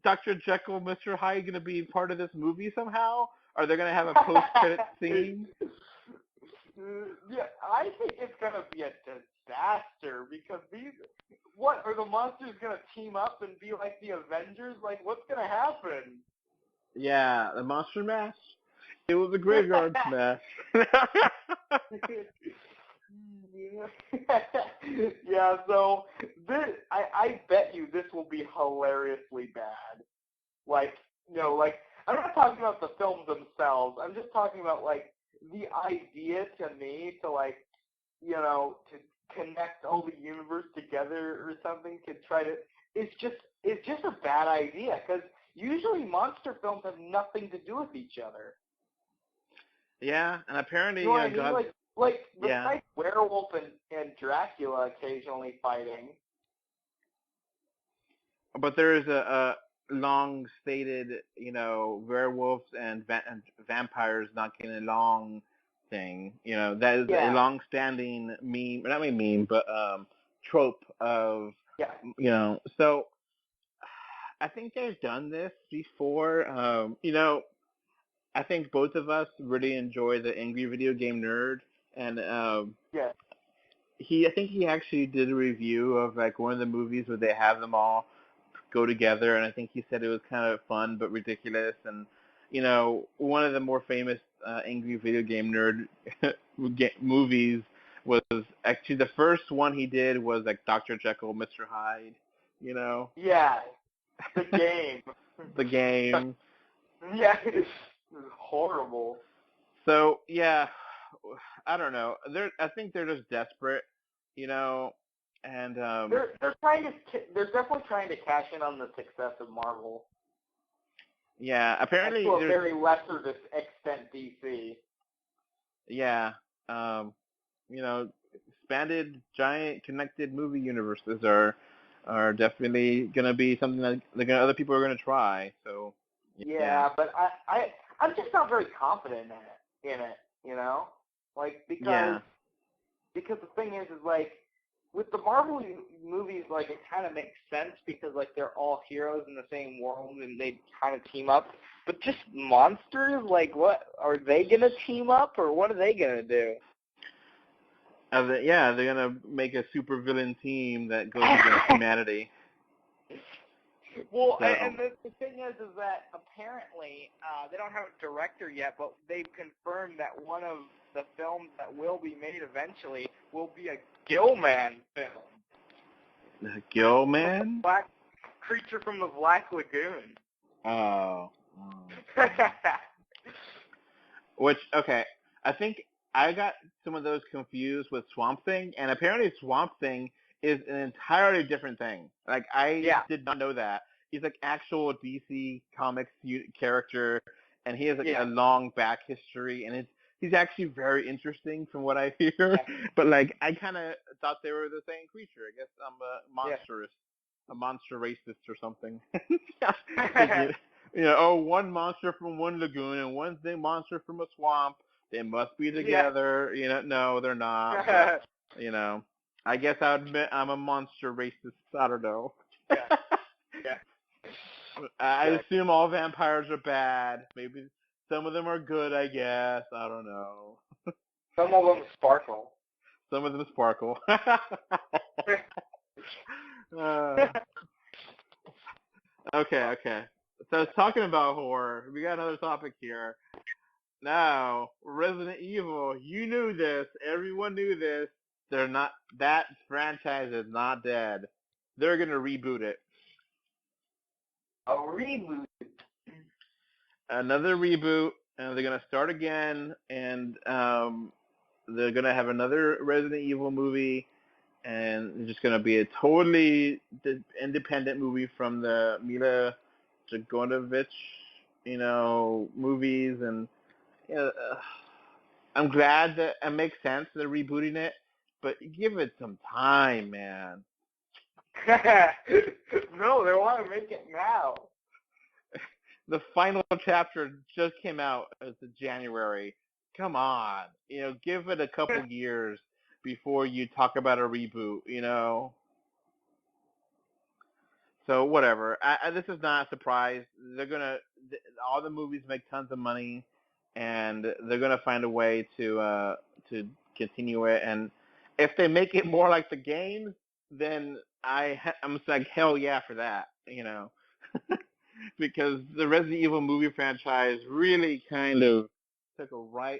Dr. Jekyll, Mr. Hyde going to be part of this movie somehow? Are they going to have a post-credit scene? Yeah, I think it's going to be a disaster because what, are the monsters going to team up and be like the Avengers? Like, what's going to happen? Yeah, the Monster Mash. It was a graveyard smash. Yeah, so I bet you this will be hilariously bad. Like, I'm not talking about the films themselves. I'm just talking about, like, the idea to me to, like, to connect all the universe together or something to try to, it's just a bad idea because usually monster films have nothing to do with each other. Yeah, and apparently, you know what I mean? Like besides werewolf and Dracula occasionally fighting. But there is a long-stated, werewolves and vampires not getting along thing. That is a long-standing meme, not a meme, but trope of, So I think they've done this before. I think both of us really enjoy the Angry Video Game Nerd, and I think he actually did a review of like one of the movies where they have them all go together, and I think he said it was kind of fun but ridiculous. And one of the more famous Angry Video Game Nerd movies was actually the first one he did was like Dr. Jekyll, Mr. Hyde. Yeah, the game. The game. Yeah, it was horrible. So yeah, I don't know. I think they're just desperate, and they're definitely trying to cash in on the success of Marvel. Yeah, apparently to a very lesser extent DC. Yeah, expanded, giant, connected movie universes are definitely gonna be something that other people are gonna try. So. Yeah, but I'm just not very confident in it, like because the thing is like with the Marvel movies, like it kind of makes sense because like they're all heroes in the same world and they kind of team up. But just monsters, like what are they gonna team up or what are they gonna do? They're gonna make a supervillain team that goes against humanity. Well, and the thing is that apparently they don't have a director yet, but they've confirmed that one of the films that will be made eventually will be a Gillman film. The Gillman? Black creature from the Black Lagoon. Oh. Which, okay, I think I got some of those confused with Swamp Thing, and apparently Swamp Thing is an entirely different thing. Like, I did not know that. He's like actual DC Comics character, and he has like a long back history, and he's actually very interesting from what I hear. Yeah. But like, I kind of thought they were the same creature. I guess I'm a monster racist or something. One monster from one lagoon and one monster from a swamp. They must be together. Yeah. No, they're not. But, I guess I would admit I'm a monster racist. I don't know. Yeah. I assume all vampires are bad. Maybe some of them are good, I guess. I don't know. Some of them sparkle. Some of them sparkle. Okay. So talking about horror, we got another topic here. Now, Resident Evil, you knew this. Everyone knew this. That franchise is not dead. They're going to reboot it. A reboot? Another reboot, and they're going to start again, and they're gonna have another Resident Evil movie, and it's just gonna be a totally independent movie from the Mila Jovovich, movies, and I'm glad that it makes sense they're rebooting it, but give it some time, man. No, they want to make it now. The final chapter just came out as of January. Come on, give it a couple years before you talk about a reboot. So whatever. This is not a surprise. All the movies make tons of money, and they're gonna find a way to continue it. And if they make it more like the games, then I'm like hell yeah for that. Because the Resident Evil movie franchise really kind of took a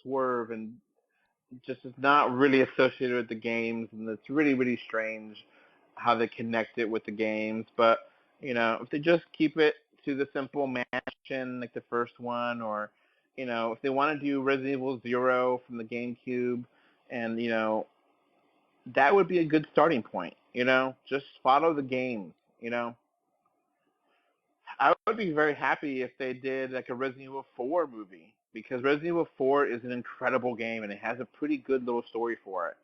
swerve and just is not really associated with the games, and it's really, really strange how they connect it with the games. But, if they just keep it to the simple mansion like the first one, or, if they want to do Resident Evil 0 from the GameCube, and, that would be a good starting point, just follow the games, I would be very happy if they did like a Resident Evil 4 movie, because Resident Evil 4 is an incredible game and it has a pretty good little story for it.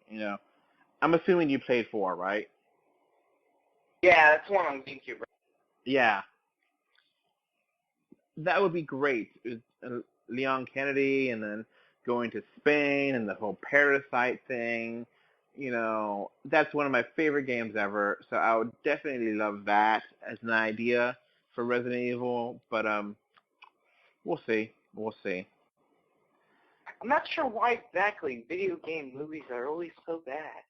I'm assuming you played 4, right? Yeah, that's one on GameCube. Right? Yeah. That would be great. Leon Kennedy, and then going to Spain and the whole parasite thing. That's one of my favorite games ever. So I would definitely love that as an idea for Resident Evil. But we'll see. We'll see. I'm not sure why exactly video game movies are always so bad.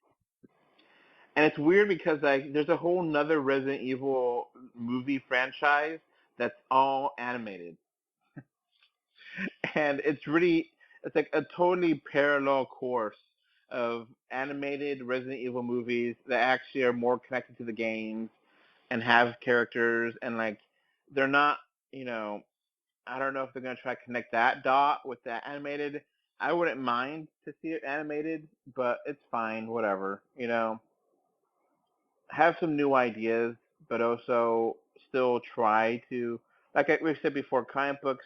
And it's weird because there's a whole nother Resident Evil movie franchise that's all animated. And it's like a totally parallel course of animated Resident Evil movies that actually are more connected to the games and have characters, and like they're not, I don't know if they're going to try to connect that dot with that animated. I wouldn't mind to see it animated, but it's fine, whatever, Have some new ideas, but also still try to, like we've said before, comic books,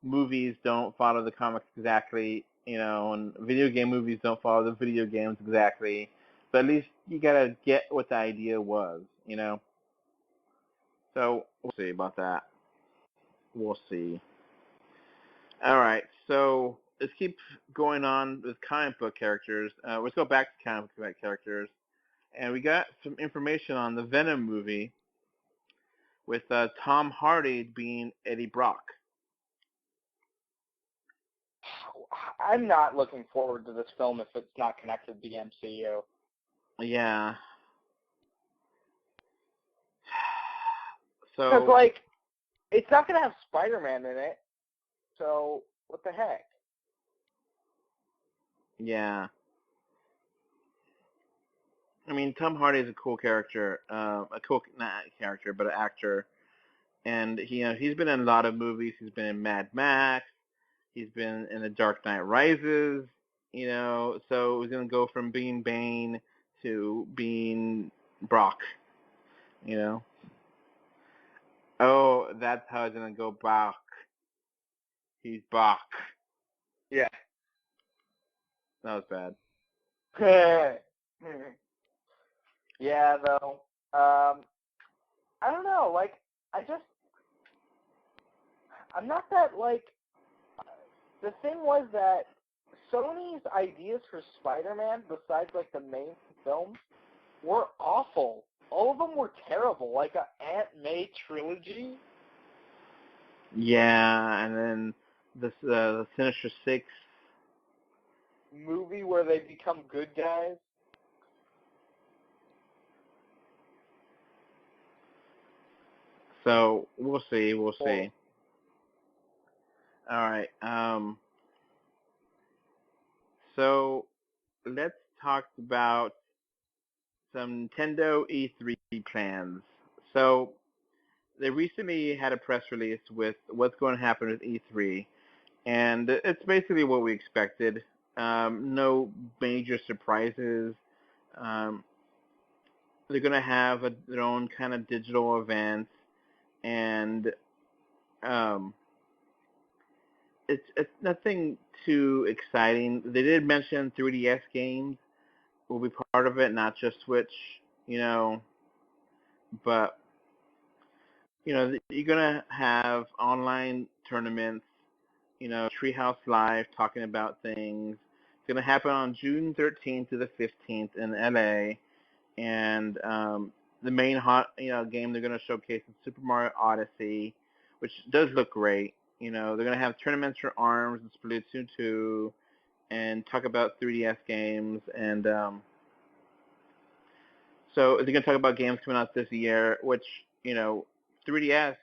movies don't follow the comics exactly, and video game movies don't follow the video games exactly. But at least you gotta get what the idea was, So we'll see about that. We'll see. All right, so let's keep going on with comic book characters. Let's go back to comic book characters. And we got some information on the Venom movie with Tom Hardy being Eddie Brock. I'm not looking forward to this film if it's not connected to the MCU. Yeah. So, because, it's not going to have Spider-Man in it, so what the heck? Yeah. I mean, Tom Hardy is a cool character, not character, but an actor. And he's been in a lot of movies. He's been in Mad Max. He's been in The Dark Knight Rises. So he's gonna go from being Bane to being Brock. Oh, that's how it's gonna go back. He's back. Yeah. That was bad. Yeah, though. I don't know. I'm not that, the thing was that Sony's ideas for Spider-Man, besides, the main film, were awful. All of them were terrible, like a Aunt May trilogy. Yeah, and then the Sinister Six movie where they become good guys. So we'll see. We'll see. All right. So let's talk about some Nintendo E3 plans. So they recently had a press release with what's going to happen with E3, and it's basically what we expected. No major surprises. They're going to have their own kind of digital events, and it's nothing too exciting. They did mention 3DS games will be part of it, not just Switch, but you're gonna have online tournaments, Treehouse Live talking about things. It's gonna happen on June 13th to the 15th in LA, and the main game they're gonna showcase is Super Mario Odyssey, which does look great. They're gonna have tournaments for ARMS and Splatoon 2, and talk about 3DS games, and so they're gonna talk about games coming out this year, which 3DS.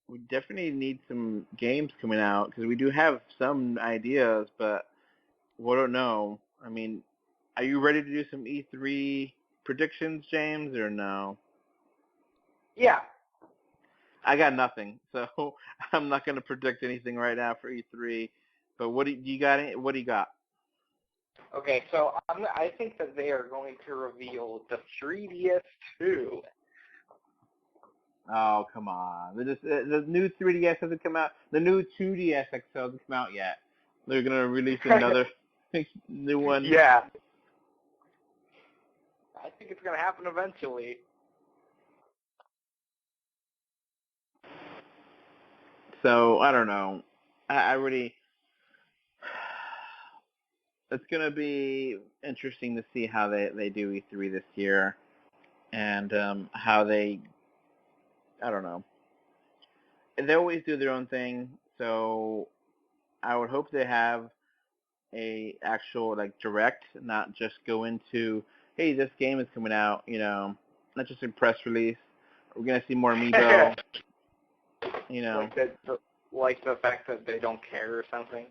We definitely need some games coming out because we do have some ideas, but we don't know. I mean, are you ready to do some E3 predictions, James, or no? Yeah. I got nothing, so I'm not going to predict anything right now for E3. But what do you got? What do you got? Okay, so I think that they are going to reveal the 3DS 2. Oh, come on. The new 3DS hasn't come out. The new 2DS XL hasn't come out yet. They're going to release another new one. Yeah. I think it's going to happen eventually. So, I don't know. I really... It's going to be interesting to see how they do E3 this year. And how they... I don't know. They always do their own thing, so I would hope they have a actual direct, not just go into, hey, this game is coming out, not just a press release. We're gonna see more Amiibo, Like the fact that they don't care or something.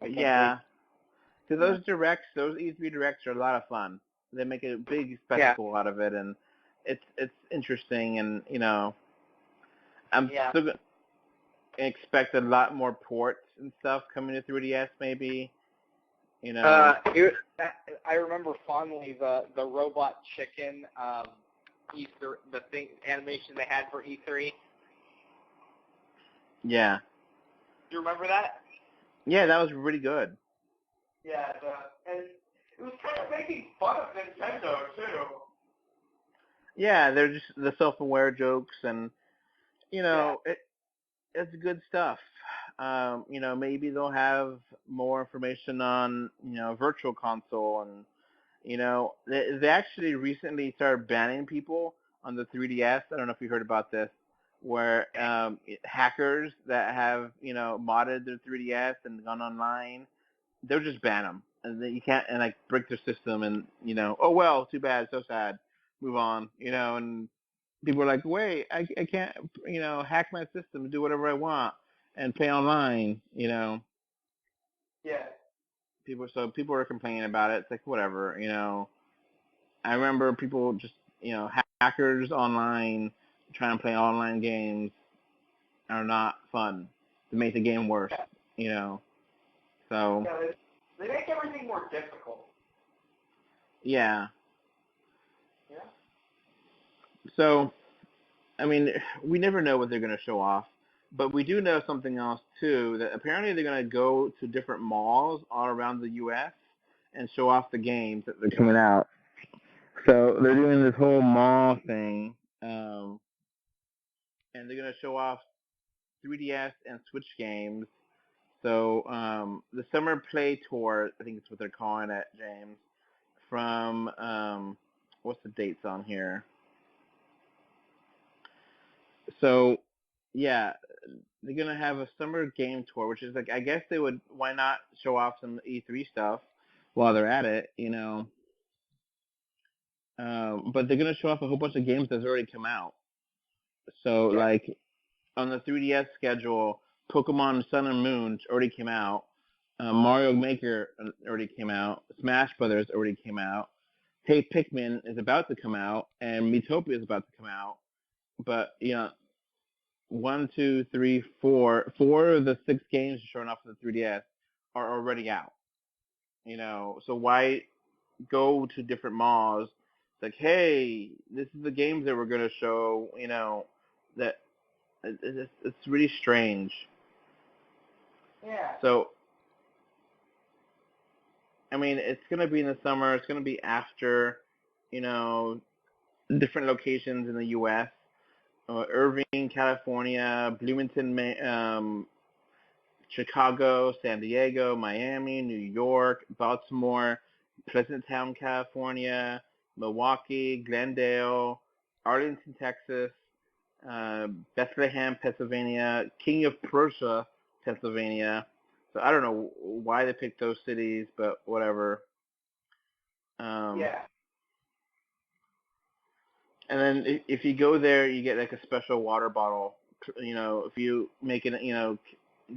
Yeah, because those directs, those E3 directs are a lot of fun. They make a big spectacle out of it, and it's interesting, and I'm still gonna expect a lot more ports and stuff coming to 3DS, maybe. I remember fondly the robot chicken E3, the thing animation they had for E3. Yeah. Do you remember that? Yeah, that was really good. Yeah, and it was kind of making fun of Nintendo too. Yeah, they're just the self-aware jokes, and it's good stuff. Maybe they'll have more information on Virtual Console, and they actually recently started banning people on the 3DS. I don't know if you heard about this, where hackers that have modded their 3DS and gone online, they'll just ban them, and then you can't break their system, and oh well, too bad, so sad, move on, and people are like, wait, I can't hack my system, do whatever I want, and pay online, Yeah. People are complaining about it. It's like whatever, I remember people just hackers online trying to play online games are not fun. They make the game worse, So. Yeah, they make everything more difficult. Yeah. Yeah. So, I mean, we never know what they're going to show off, but we do know something else too. That apparently they're going to go to different malls all around the U.S. and show off the games that they're coming out. So they're doing this whole mall thing, and they're going to show off 3DS and Switch games. So the Summer Play Tour, I think is what they're calling it, James, from, what's the dates on here? So, yeah, they're going to have a summer game tour, which is I guess they would, why not show off some E3 stuff while they're at it, but they're going to show off a whole bunch of games that's already come out. So, on the 3DS schedule, Pokemon Sun and Moon already came out. Mario Maker already came out. Smash Brothers already came out. Hey Pikmin is about to come out, and Miitopia is about to come out. But 1, 2, 3, 4 of the 6 games showing off for the 3DS are already out. So why go to different malls? It's like, hey, this is the games that we're going to show, that it's really strange. Yeah. So, I mean, it's going to be in the summer. It's going to be after, different locations in the U.S. Irving, California, Bloomington, Chicago, San Diego, Miami, New York, Baltimore, Pleasantown, California, Milwaukee, Glendale, Arlington, Texas, Bethlehem, Pennsylvania, King of Prussia, Pennsylvania. So I don't know why they picked those cities, but whatever. Yeah. And then if you go there, you get like a special water bottle. If you make it,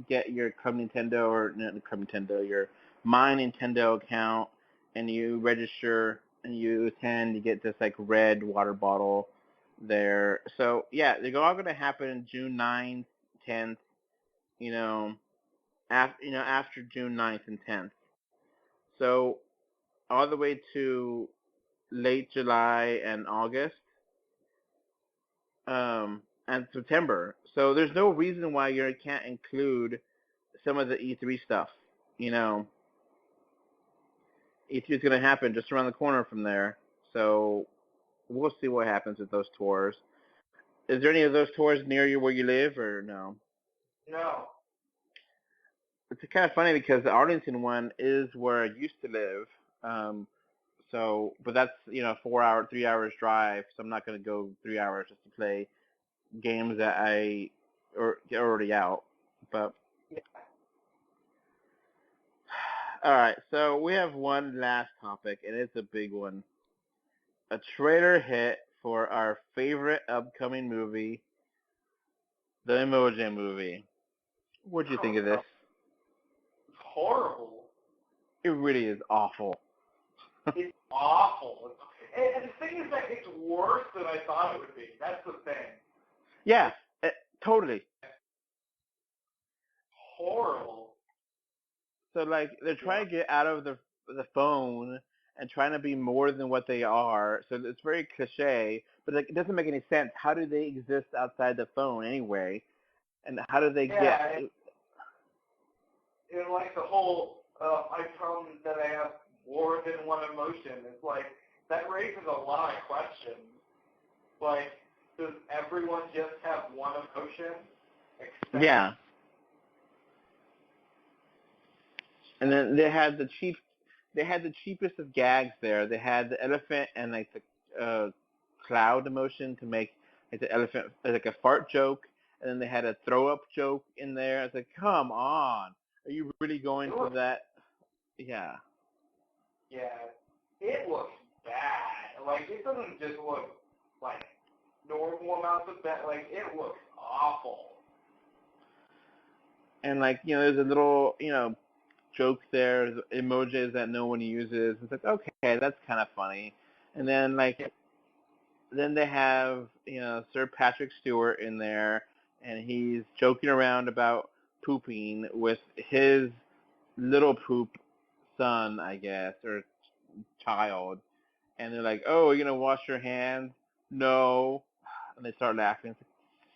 get your Club Nintendo or not Club Nintendo, your My Nintendo account, and you register and you attend, you get this like red water bottle there. So yeah, they're all going to happen June 9th, 10th. After June 9th and 10th. So all the way to late July and August. And September. So there's no reason why you can't include some of the E3 stuff. E3 is going to happen just around the corner from there. So we'll see what happens with those tours. Is there any of those tours near you where you live, or no? No. It's kind of funny because the Arlington one is where I used to live. But that's 3 hours drive. So I'm not going to go 3 hours just to play games that I are already out. But Yeah. all right, so we have one last topic, and it's a big one. A trailer hit for our favorite upcoming movie, the Emoji Movie. What do you think of this? It's horrible. It really is awful. It's awful. And the thing is that it's worse than I thought it would be. That's the thing. Yeah, totally. Horrible. So like they're trying to get out of the phone and trying to be more than what they are. So it's very cliche, but like, it doesn't make any sense. How do they exist outside the phone anyway? And how do they get? And like the whole, I tell them that I have more than one emotion. It's like that raises a lot of questions. Like, does everyone just have one emotion? Yeah. And then they had the cheapest of gags there. They had the elephant and like the cloud emotion to make like the elephant like a fart joke, and then they had a throw up joke in there. It's like, come on, are you really going for that? Yeah. Yeah, it looks bad. Like, it doesn't just look like normal amounts of bad. Like, it looks awful. And like, there's a little, joke there, emojis that no one uses. It's like, okay, that's kind of funny. And then like, then they have, Sir Patrick Stewart in there, and he's joking around about pooping with his little poop son, I guess, or child. And they're like, oh, you're going to wash your hands? No. And they start laughing. It's like,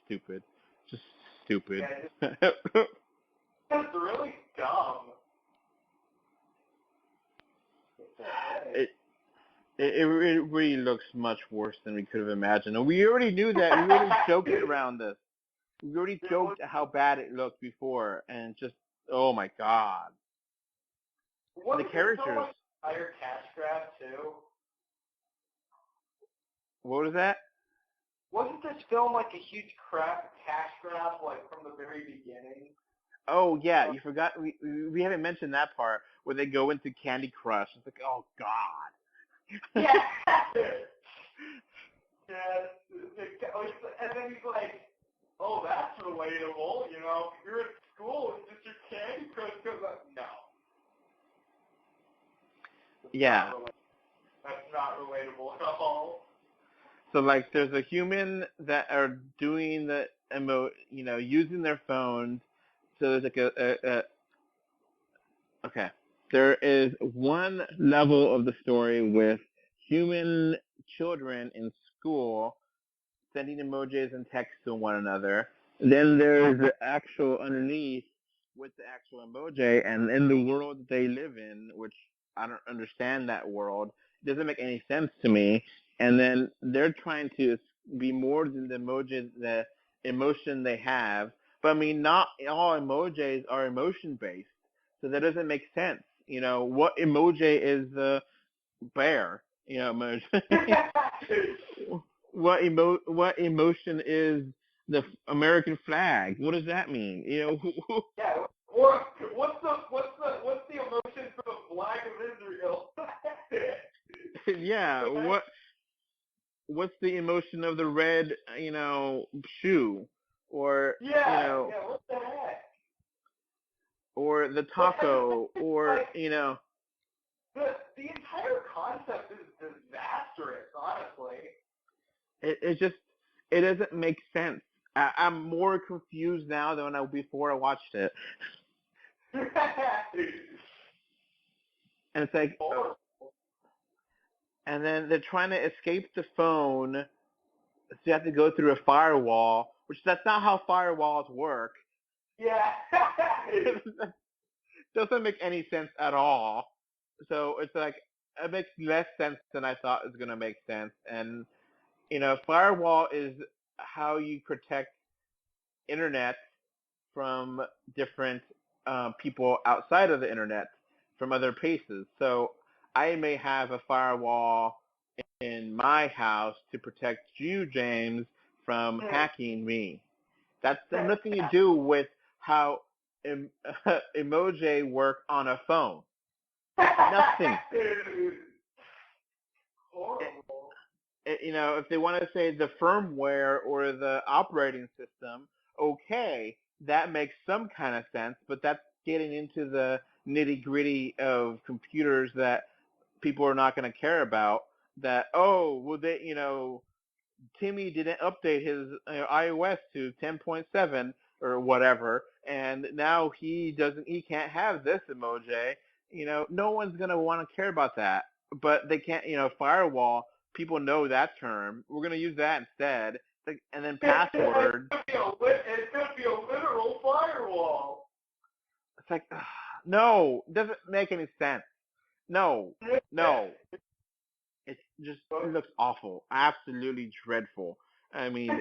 stupid. Just stupid. Yeah, it's really dumb. It really looks much worse than we could have imagined. And we already knew that. We already joked around this. We already joked how bad it looked before, and just, oh my god. Wasn't the characters. It like higher cash grab too? What was that? Wasn't this film like a huge cash grab, like from the very beginning? Oh yeah, you forgot. We haven't mentioned that part where they go into Candy Crush. It's like, oh god. Yeah. Yeah. And then he's like, oh, that's relatable. You're at school and just your Candy Crush goes up. No. Yeah. That's not relatable at all. So like, there's a human that are doing the using their phones. So there's like a okay. there is one level of the story with human children in school sending emojis and texts to one another. Then there's the actual underneath with the actual emoji, and in the world that they live in, which I don't understand that world, it doesn't make any sense to me. And then they're trying to be more than the emoji, the emotion they have. But I mean, not all emojis are emotion based, so that doesn't make sense. What emoji is the bear? Emoji. What emotion is the American flag? What does that mean? Yeah. Or what's the emotion for the flag of Israel? Yeah. What's the emotion of the red, shoe, or yeah. What the heck? or the taco, or like, the entire concept is disastrous, honestly. It doesn't make sense. I'm more confused now than before I watched it. And it's like, and then they're trying to escape the phone, so you have to go through a firewall, which that's not how firewalls work. Yeah. Doesn't make any sense at all. So it's like, it makes less sense than I thought it was going to make sense. And, firewall is how you protect internet from different people outside of the internet, from other places. So I may have a firewall in my house to protect you, James, from hacking me. That's nothing to do with how emoji work on a phone. Nothing. Horrible. If they want to say the firmware or the operating system, okay, that makes some kind of sense, but that's getting into the nitty-gritty of computers that people are not going to care about. That, Timmy didn't update his iOS to 10.7 or whatever, and now he can't have this emoji. No one's going to want to care about that. But they can't, firewall, people know that term. We're going to use that instead. And then password. It's going to be a literal firewall. It's like, no, it doesn't make any sense. No. It looks awful, absolutely dreadful. I mean,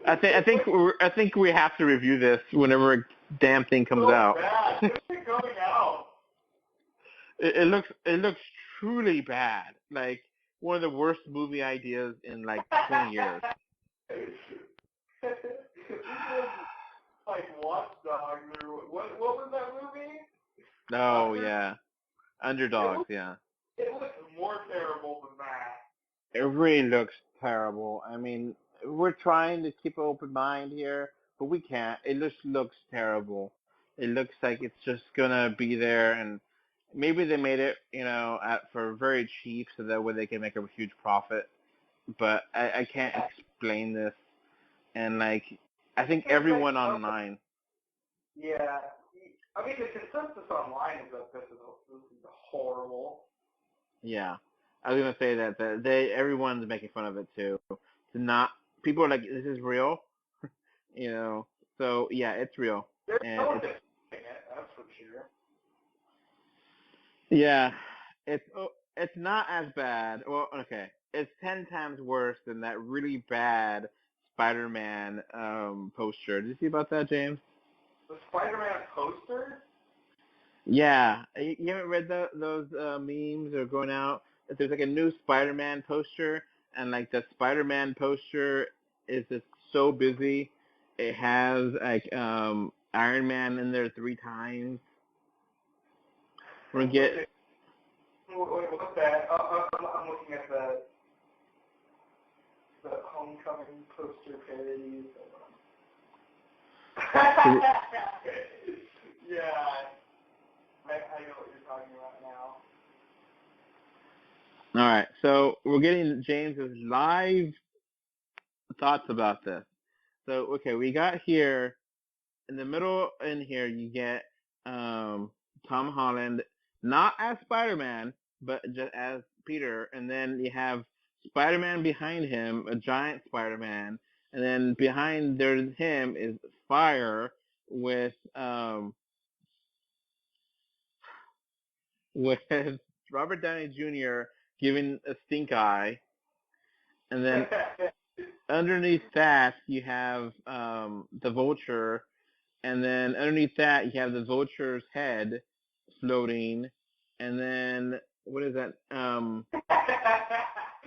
I think we have to review this whenever a damn thing comes out. Bad. When is it coming out? It looks truly bad, like one of the worst movie ideas in like 20 years. Like Watch Dogs or what was that movie? Oh yeah, Underdogs. It looks more terrible than that. It really looks terrible. I mean, we're trying to keep an open mind here, but we can't. It just looks terrible. It looks like it's just gonna be there, and maybe they made it, for very cheap, so that way they can make a huge profit. But I can't explain this, and like, I think everyone online. Yeah, I mean the consensus online is that this is horrible. Yeah, I was gonna say that everyone's making fun of it too. People are like, this is real, So yeah, it's real. There's And no denying it, that's for sure. Yeah, it's not as bad. Well, okay, it's 10 times worse than that really bad Spider-Man poster. Did you see about that, James? The Spider-Man poster? Yeah, you haven't read those memes that are going out? That there's like a new Spider-Man poster, and like the Spider-Man poster is just so busy. It has like Iron Man in there 3 times. We're gonna get. What's that? I'm looking at the Homecoming poster parodies. Yeah, I know what you're talking about now. All right, so we're getting James's live thoughts about this. So, okay, we got here, in the middle in here, you get Tom Holland, not as Spider-Man, but just as Peter. And then you have Spider-Man behind him, a giant Spider-Man. And then behind him is Fire with with Robert Downey Jr. giving a stink eye. And then underneath that, you have the Vulture, and then underneath that, you have the Vulture's head floating, and then what is that?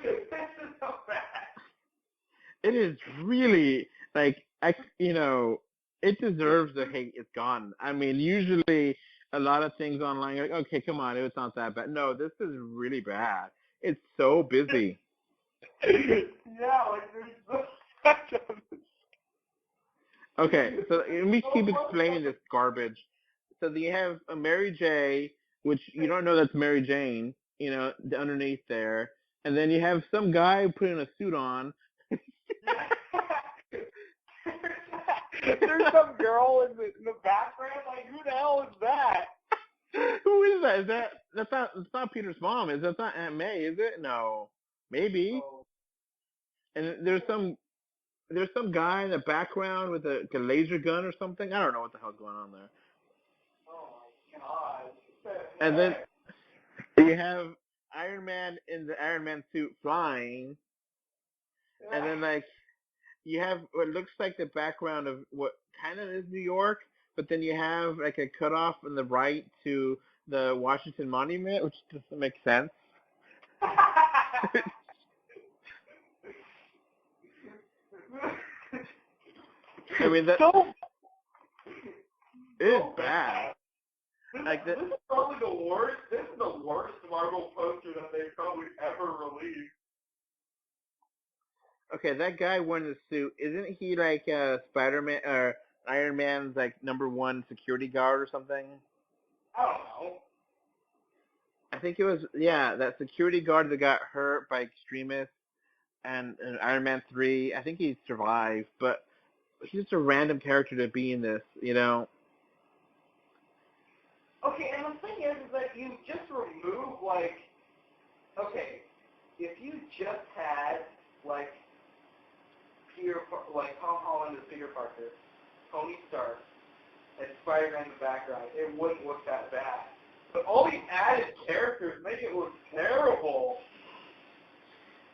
This is so bad. It is really it deserves the hate it's gotten. I mean, usually a lot of things online are like, okay, come on, it's not that bad. No, this is really bad. It's so busy. Yeah, like there's so much of this. Okay, so let me keep explaining this garbage. So you have a Mary J, which you don't know that's Mary Jane, underneath there. And then you have some guy putting a suit on. There's some girl in the background. Like, who the hell is that? Who is that? That's not Peter's mom. That's not Aunt May, is it? No. Maybe. Oh. And there's some guy in the background with a laser gun or something. I don't know what the hell's going on there. Oh my god. And then you have Iron Man in the Iron Man suit flying. And then you have what looks like the background of what kind of is New York, but then you have like a cutoff on the right to the Washington Monument, which doesn't make sense. I mean, it is bad. This is probably the worst. This is the worst Marvel poster that they've probably ever released. Okay, that guy wearing the suit, isn't he like Spider-Man or Iron Man's like #1 security guard or something? I don't know. I think it was, that security guard that got hurt by extremists and Iron Man 3. I think he survived, but he's just a random character to be in this, Okay, and the thing is that you just remove, if you just had, Tom Holland as Peter Parker, Tony Stark, and Spider-Man in the background, it wouldn't look that bad. But all these added characters make it look terrible.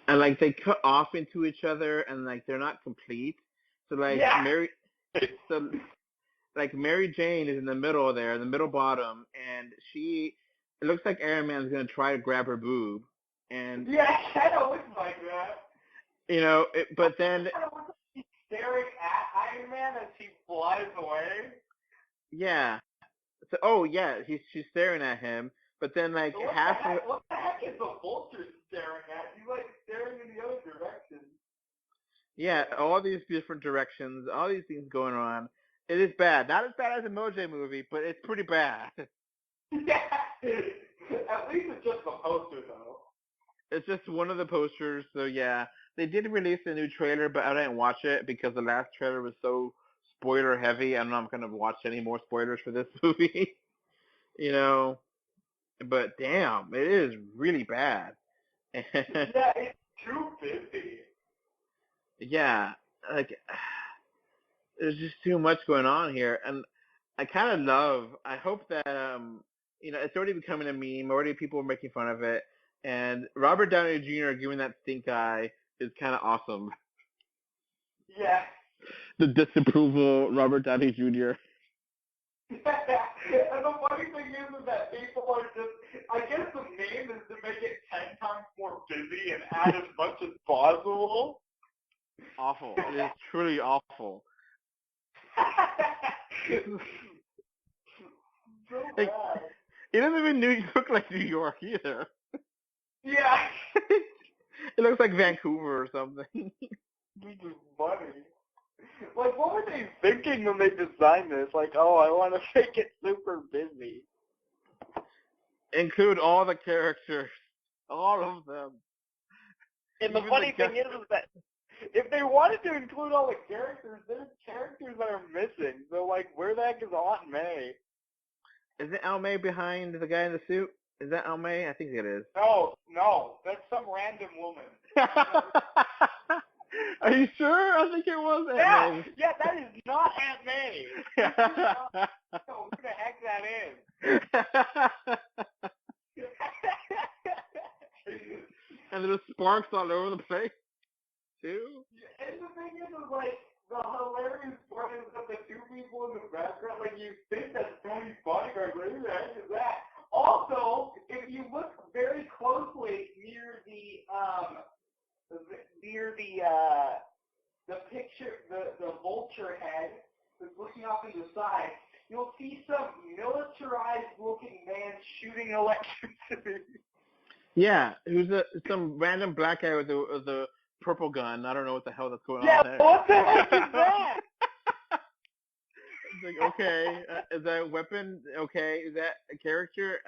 And they cut off into each other, and they're not complete. So Mary Jane is in the middle there, in the middle bottom, and it looks like Iron Man's gonna try to grab her boob, and yeah, it kind of looks like that. But then he's staring at Iron Man as he flies away. Yeah. So she's staring at him, but then what the heck is the Vulture staring at? He's staring in the other direction. Yeah, all these different directions, all these things going on. It is bad. Not as bad as Emoji Movie, but it's pretty bad. Yeah. At least it's just the poster, though. It's just one of the posters, so yeah. They did release a new trailer, but I didn't watch it because the last trailer was so spoiler heavy. I'm not going to watch any more spoilers for this movie. But damn, it is really bad. Yeah, it's too busy. Yeah, there's just too much going on here, and I hope that it's already becoming a meme. Already people are making fun of it, and Robert Downey Jr. giving that stink eye is kind of awesome. Yeah. The disapproval Robert Downey Jr. And the funny thing is that people are just, I guess the name is to make it 10 times more busy and add as much as possible. Awful. It is truly awful. So bad. It doesn't even look like New York either. Yeah. It looks like Vancouver or something. This is funny. What were they thinking when they designed this? I want to make it super busy. Include all the characters. All of them. And the funny thing is that if they wanted to include all the characters, there's characters that are missing. So, where the heck is Aunt May? Is it Al May behind the guy in the suit? Is that Al May? I think it is. No, that's some random woman. Are you sure? I think it was Aunt May. Yeah, that is not Aunt May. Who the heck that is? And there's sparks all over the place, too. And the thing is, like, the hilarious part is that the two people in the background, like, you think that's Tony's bodyguard, but who the heck is that? Also, if you look very closely near the picture, the vulture head that's looking off to the side, you'll see some militarized-looking man shooting electricity. Yeah, who's some random black guy with the purple gun. I don't know what the hell that's going Yeah, on there. what the heck is that? It's like, okay, is that a weapon? Okay, is that a character?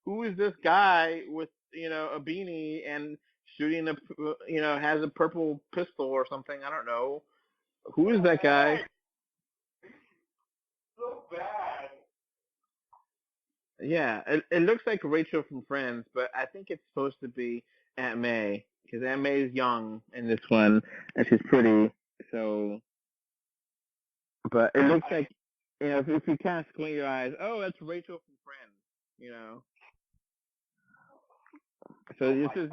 Who is this guy with a beanie and shooting has a purple pistol or something? I don't know. Who is that guy? So bad. Yeah, it looks like Rachel from Friends, but I think it's supposed to be Aunt May because Aunt May is young in this one and she's pretty. So, but it looks like if you kind of squint your eyes, oh, that's Rachel from Friends. So this is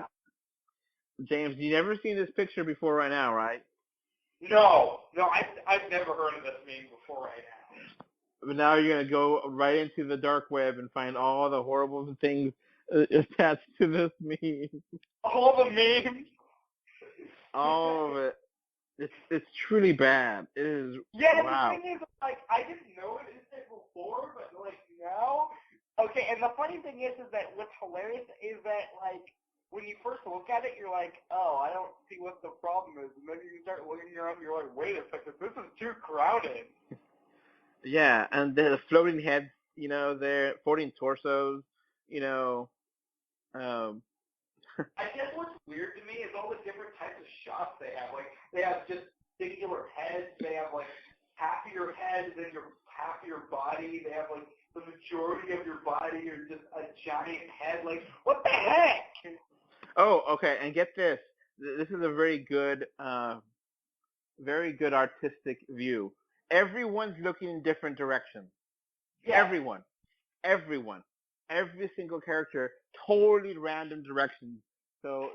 James. You never seen this picture before, right now, right? No, I've never heard of this meme before right now. But now you're gonna go right into the dark web and find all the horrible things attached to this meme. All the memes. All of it. It's truly bad. It is. Yeah, wow. The thing is, like, I didn't know it before, but like now. Okay, and the funny thing is that what's hilarious is that, like, when you first look at it, you're like, oh, I don't see what the problem is, and then you start looking around, you're like, wait a second, this is too crowded. Yeah, and the floating heads, they're floating torsos, I guess what's weird to me is all the different types of shots they have. Like, they have just singular heads. They have, like, half of your head and then half of your body. They have, like, the majority of your body or just a giant head. Like, what the heck? Oh, okay, and get this. This is a very good artistic view. Everyone's looking in different directions. Yeah. Everyone. Every single character, totally random directions. So,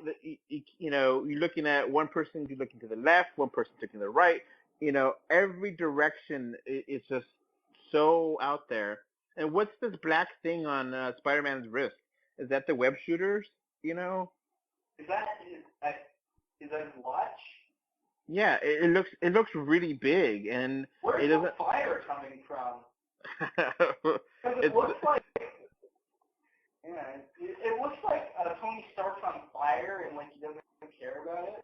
you're looking at one person, you're looking to the left, one person looking to the right. Every direction is just so out there. And what's this black thing on Spider-Man's wrist? Is that the web shooters? Is that his watch? Yeah, it looks really big, and where's the fire coming from? Because it looks like it looks like Tony Stark's on fire, and like he doesn't care about it.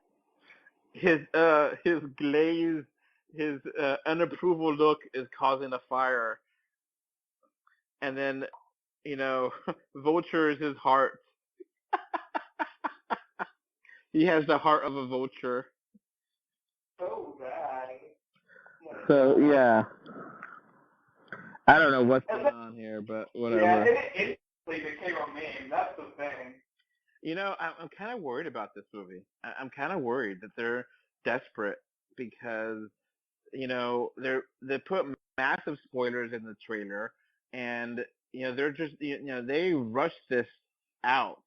His glaze, his unapproval look is causing a fire, and then Vulture is his heart. He has the heart of a vulture. So bad. So yeah, I don't know what's going on here, but whatever. Yeah, it became a meme. That's the thing. I'm kind of worried about this movie. I'm kind of worried that they're desperate because they put massive spoilers in the trailer, and they're just they rushed this out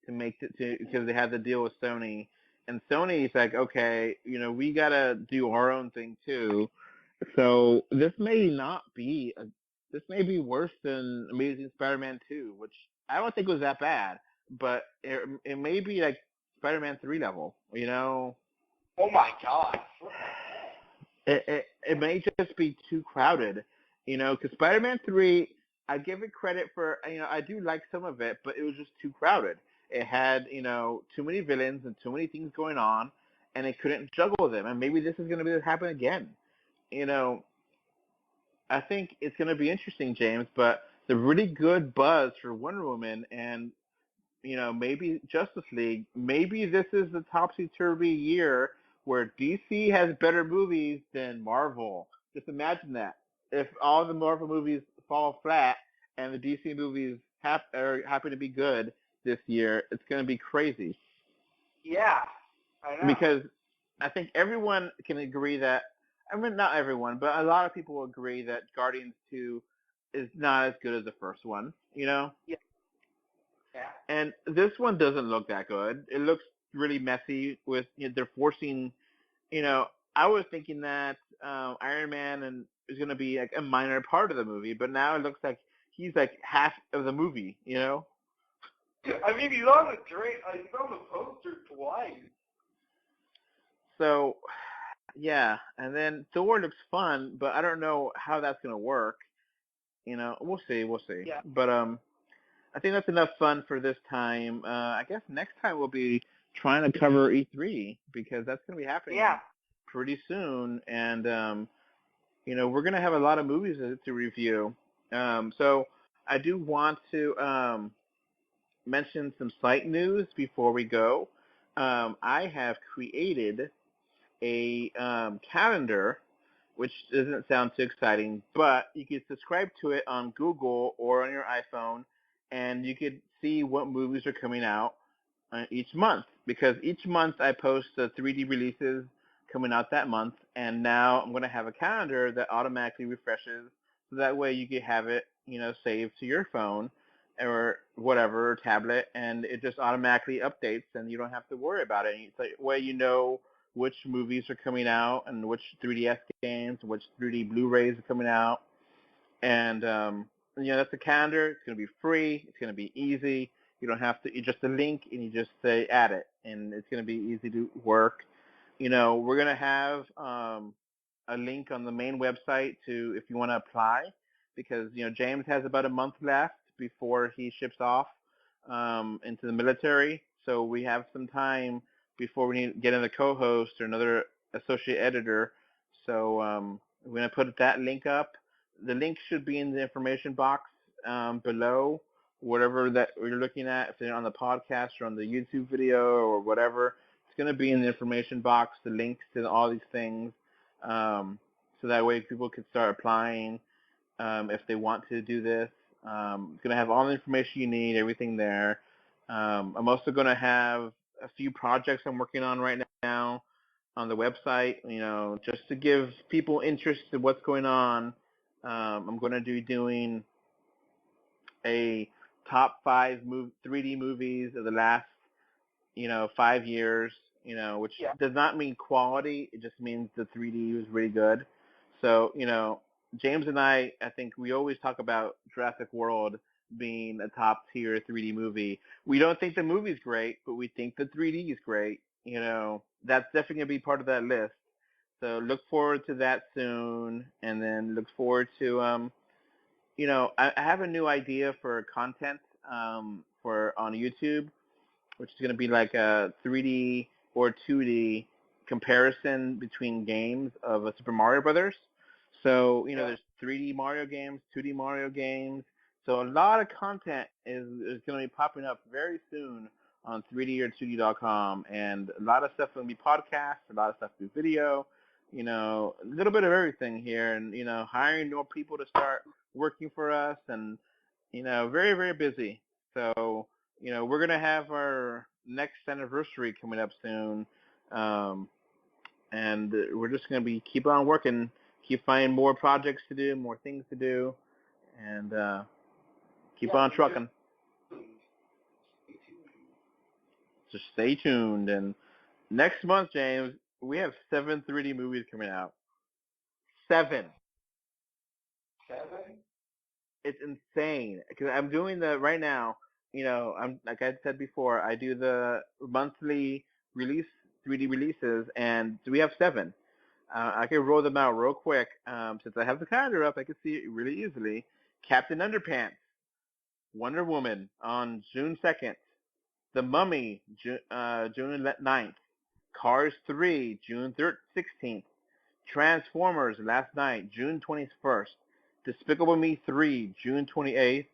to make it because they had the deal with Sony, and Sony's like, okay, we gotta do our own thing too. So this may be worse than Amazing Spider-Man 2, which I don't think was that bad, but it may be like Spider-Man 3 level, Oh my god. It may just be too crowded, because Spider-Man 3, I give it credit for, I do like some of it, but it was just too crowded. It had, too many villains and too many things going on, and it couldn't juggle them. And maybe this is going to happen again. I think it's going to be interesting, James, but the really good buzz for Wonder Woman and, maybe Justice League, maybe this is the topsy-turvy year where DC has better movies than Marvel. Just imagine that. If all the Marvel movies fall flat and the DC movies happen to be good this year, it's going to be crazy. Yeah, I know. Because I think everyone can agree that, I mean, not everyone, but a lot of people will agree that Guardians 2 is not as good as the first one, you know? Yeah. And this one doesn't look that good. It looks really messy with, they're forcing, I was thinking that Iron Man is going to be like a minor part of the movie, but now it looks like he's like half of the movie, you know? I mean, he's on the poster twice. So, yeah, and then Thor looks fun, but I don't know how that's going to work. We'll see. Yeah. But I think that's enough fun for this time. I guess next time we'll be trying to cover E3 because that's going to be happening pretty soon, and we're going to have a lot of movies to review. So I do want to mention some site news before we go. I have created a calendar, which doesn't sound too exciting, but you can subscribe to it on Google or on your iPhone, and you could see what movies are coming out each month. Because each month I post the 3D releases coming out that month, and now I'm going to have a calendar that automatically refreshes, so that way you can have it, saved to your phone or whatever, or tablet, and it just automatically updates, and you don't have to worry about it. It's like way which movies are coming out and which 3DS games, which 3D Blu-rays are coming out. And, that's a calendar. It's going to be free. It's going to be easy. You don't have to, you just a link and you just say add it, and it's going to be easy to work. We're going to have a link on the main website if you want to apply, because, James has about a month left before he ships off into the military. So we have some time before we need to get in a co-host or another associate editor. So we're going to put that link up. The link should be in the information box below, whatever that you're looking at, if they're on the podcast or on the YouTube video or whatever. It's going to be in the information box, the links to all these things, so that way people can start applying if they want to do this. It's going to have all the information you need, everything there. I'm also going to have a few projects I'm working on right now on the website, just to give people interest in what's going on. I'm going to be doing a top 5 3D movies of the last, 5 years, which does not mean quality. It just means the 3D was really good. So, James and I think we always talk about Jurassic World being a top tier 3D movie. We don't think the movie's great, but we think the 3D is great. That's definitely going to be part of that list. So look forward to that soon, and then look forward to, I have a new idea for content for on YouTube, which is going to be like a 3D or 2D comparison between games of Super Mario Brothers. So, there's 3D Mario games, 2D Mario games. So a lot of content is going to be popping up very soon on 3D or 2D.com. And a lot of stuff going to be podcasts, a lot of stuff will be video, a little bit of everything here. And, hiring more people to start working for us, and, very, very busy. So, we're going to have our next anniversary coming up soon. And we're just going to keep on working, keep finding more projects to do, more things to do, and keep on trucking. So stay tuned. And next month, James, we have 7 3D movies coming out. 7. 7? It's insane. Because I'm doing right now, I'm like I said before, I do the monthly 3D releases, and we have 7. I can roll them out real quick. Since I have the calendar up, I can see it really easily. Captain Underpants, Wonder Woman on June 2nd. The Mummy, June 9th. Cars 3, June 16th. Transformers, Last Night, June 21st. Despicable Me 3, June 28th.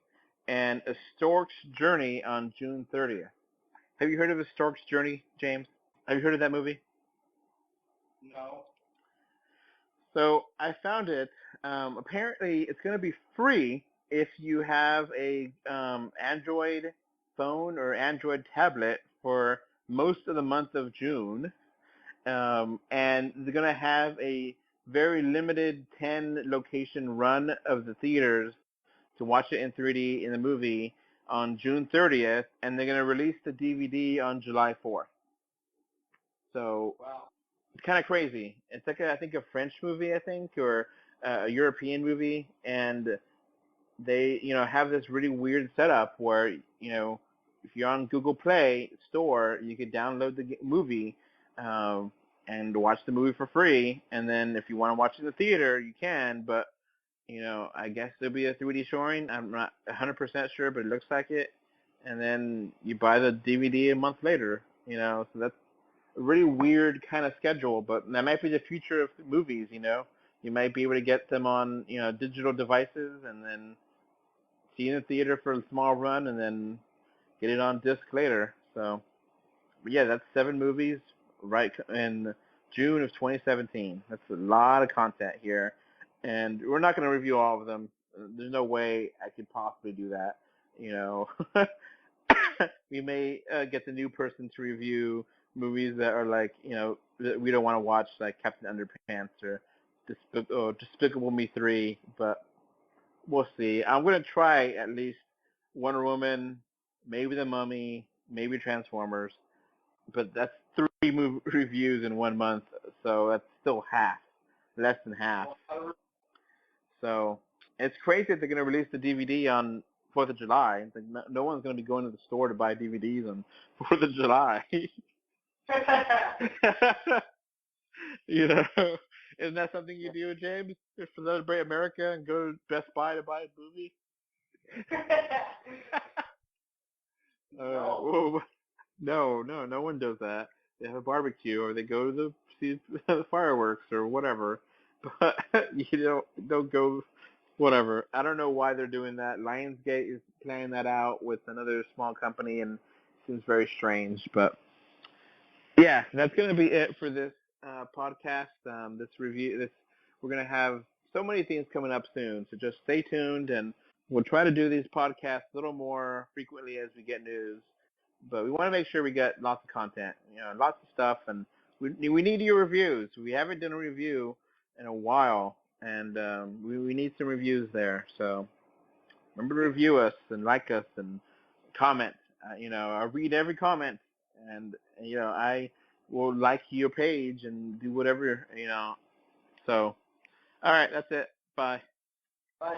And A Stork's Journey on June 30th. Have you heard of A Stork's Journey, James? Have you heard of that movie? No. So I found it. Apparently, it's going to be free if you have a Android phone or Android tablet for most of the month of June, and they're going to have a very limited 10 location run of the theaters to watch it in 3D in the movie on June 30th, and they're going to release the DVD on July 4th. So Wow. it's kind of crazy. It's like I think a French movie, I think, or a European movie, and they have this really weird setup where if you're on Google Play Store, you could download the movie and watch the movie for free, and then if you want to watch it in the theater, you can, but I guess there'll be a 3D showing. I'm not 100% sure, but it looks like it. And then you buy the DVD a month later, so that's a really weird kind of schedule, but that might be the future of movies, You might be able to get them on, digital devices and then see it in the theater for a small run and then get it on disc later. So, but yeah, that's 7 movies right in June of 2017. That's a lot of content here. And we're not going to review all of them. There's no way I could possibly do that. We may get the new person to review movies that are like, that we don't want to watch, like Captain Underpants or Despicable Me 3, but we'll see. I'm going to try at least Wonder Woman, maybe The Mummy, maybe Transformers, but that's 3 reviews in 1 month, so that's still half, less than half. So it's crazy that they're going to release the DVD on 4th of July. It's like no one's going to be going to the store to buy DVDs on 4th of July. Isn't that something you do, James? Just to celebrate America and go to Best Buy to buy a movie? No one does that. They have a barbecue or they go to see the fireworks or whatever. But you don't go, whatever. I don't know why they're doing that. Lionsgate is planning that out with another small company, and it seems very strange. But yeah, that's going to be it for this podcast. This review. We're going to have so many things coming up soon. So just stay tuned, and we'll try to do these podcasts a little more frequently as we get news. But we want to make sure we get lots of content, lots of stuff, and we need your reviews. We haven't done a review in a while, and we need some reviews there. So remember to review us and like us and comment. I read every comment, and I will like your page and do whatever, So, all right, that's it. Bye. Bye.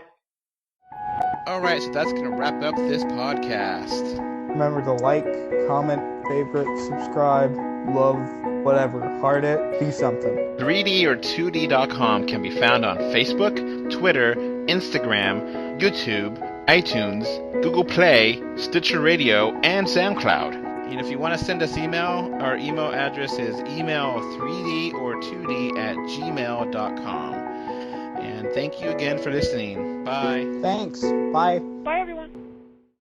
All right, so that's going to wrap up this podcast. Remember to like, comment, favorite, subscribe, love, whatever. Heart it, be something. 3D or 2D.com can be found on Facebook, Twitter, Instagram, YouTube, iTunes, Google Play, Stitcher Radio, and SoundCloud. And if you want to send us email, our email address is email3d or 2d at gmail.com. And thank you again for listening. Bye. Thanks. Bye. Bye, everyone.